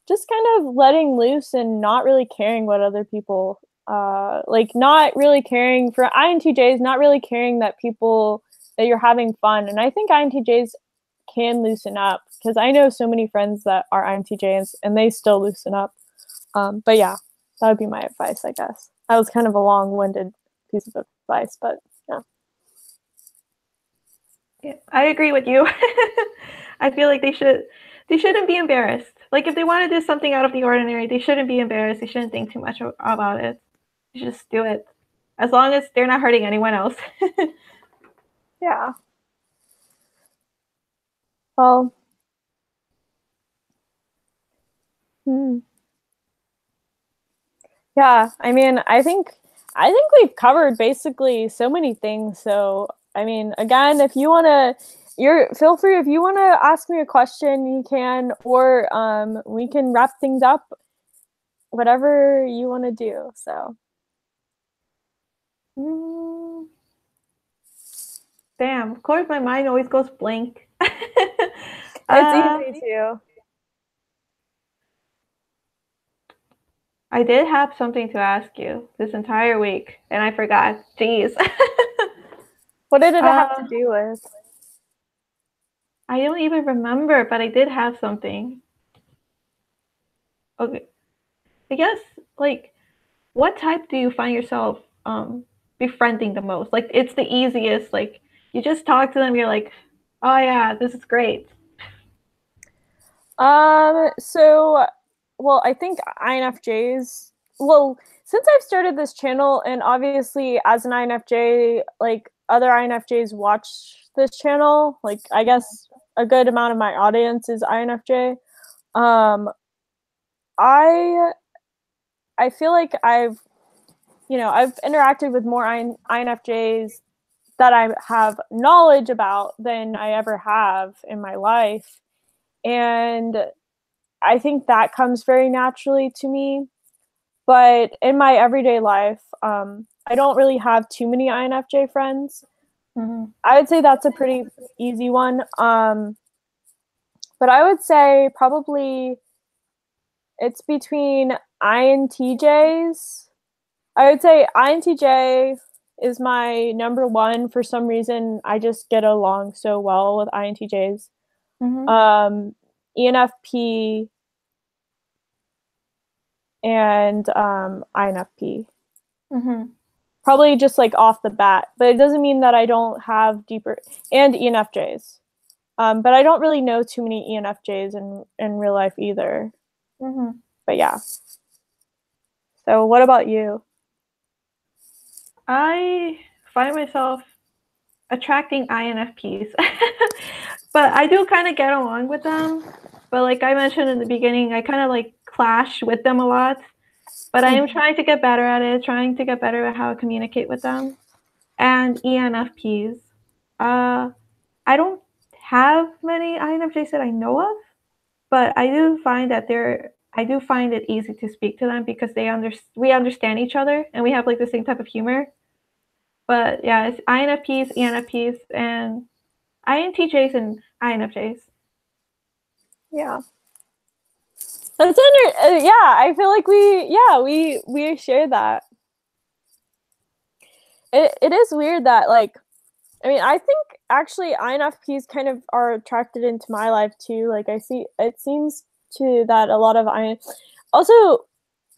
just kind of letting loose and not really caring what other people, like not really caring, for INTJs, not really caring that you're having fun. And I think INTJs can loosen up, because I know so many friends that are INTJs and they still loosen up. But yeah, that would be my advice, I guess. That was kind of a long-winded piece of advice, but yeah. Yeah, I agree with you. I feel like they shouldn't be embarrassed. Like, if they want to do something out of the ordinary, they shouldn't be embarrassed. They shouldn't think too much about it. They should just do it, as long as they're not hurting anyone else. Yeah. Well, yeah, I mean, I think we've covered basically so many things. So, I mean, again, if you want to, feel free, if you want to ask me a question, you can, or we can wrap things up, whatever you want to do. So, Damn, of course my mind always goes blank. It's easy to. I did have something to ask you this entire week, and I forgot. Jeez. What did it have to do with? I don't even remember, but I did have something. Okay. I guess, like, what type do you find yourself befriending the most? Like, it's the easiest. Like, you just talk to them, you're like, oh yeah, this is great. So, well, I think INFJs, well, since I've started this channel, and obviously as an INFJ, like other INFJs watch this channel, like I guess a good amount of my audience is INFJ. I feel like I've interacted with more INFJs that I have knowledge about than I ever have in my life. And I think that comes very naturally to me. But in my everyday life, I don't really have too many INFJ friends. Mm-hmm. I would say that's a pretty easy one. But I would say probably it's between INTJs. I would say INTJ is my number one. For some reason, I just get along so well with INTJs. Mm-hmm. ENFP and INFP. Mm-hmm. Probably just like off the bat, but it doesn't mean that I don't have deeper, and ENFJs. But I don't really know too many ENFJs in real life either. Mm-hmm. But yeah. So what about you? I find myself attracting INFPs, but I do kind of get along with them. But like I mentioned in the beginning, I kind of like clash with them a lot. But I am trying to get better at it, trying to get better at how to communicate with them. And ENFPs. I don't have many INFJs that I know of, but I do find that I do find it easy to speak to them because we understand each other and we have like the same type of humor. But yeah, it's INFPs, ENFPs, and INTJs and INFJs. Yeah. That's yeah, I feel like we share that. It is weird that like, I mean, I think actually INFPs kind of are attracted into my life too. Like it seems to that a lot of also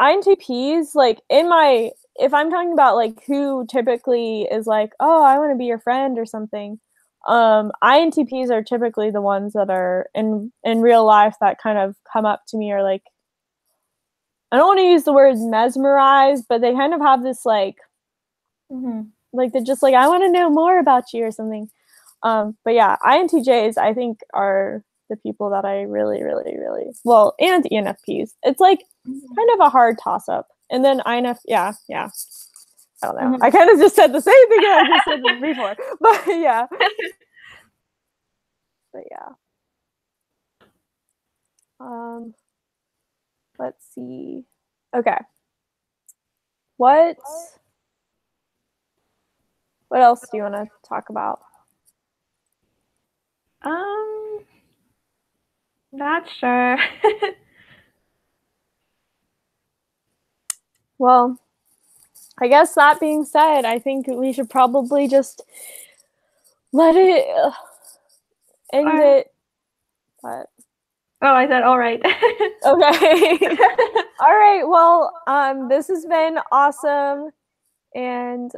INTPs, like if I'm talking about like who typically is like, oh, I want to be your friend or something, INTPs are typically the ones that are in real life that kind of come up to me, or like, I don't want to use the word mesmerized, but they kind of have this like, like they're just like, I want to know more about you or something. But yeah, INTJs I think are the people that I really, really, really, well, and ENFPs. It's like kind of a hard toss up. And then yeah. I don't know. I kind of just said the same thing I just said before. But yeah. But yeah. Let's see. Okay. What else do you want to talk about? Not sure. Well, I guess that being said, I think we should probably just let it end it. But oh, I said all right. Okay. All right. Well, this has been awesome, and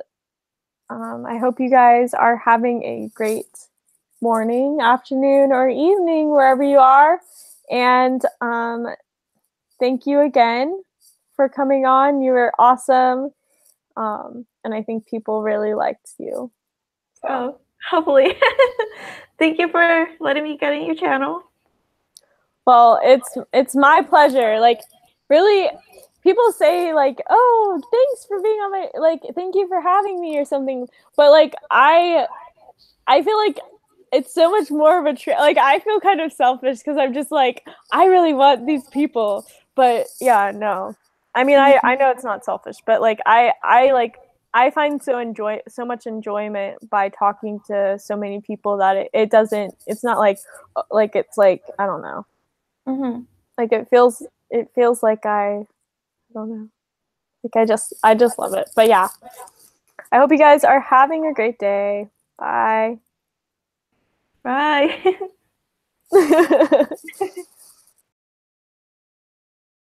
I hope you guys are having a great morning, afternoon, or evening wherever you are. And thank you again for coming on. You were awesome. And I think people really liked you. So. Oh, hopefully. Thank you for letting me get in your channel. Well, it's my pleasure. Like, really, people say like, "Oh, thanks for being on my like, thank you for having me" or something. But like, I feel like it's so much more of a like, I feel kind of selfish because I'm just like, I really want these people. But yeah, no. I mean, I know it's not selfish, but like I find so much enjoyment by talking to so many people that it's not like it's like, I don't know. Like it feels like I don't know. Like I just love it. But yeah. I hope you guys are having a great day. Bye. Bye.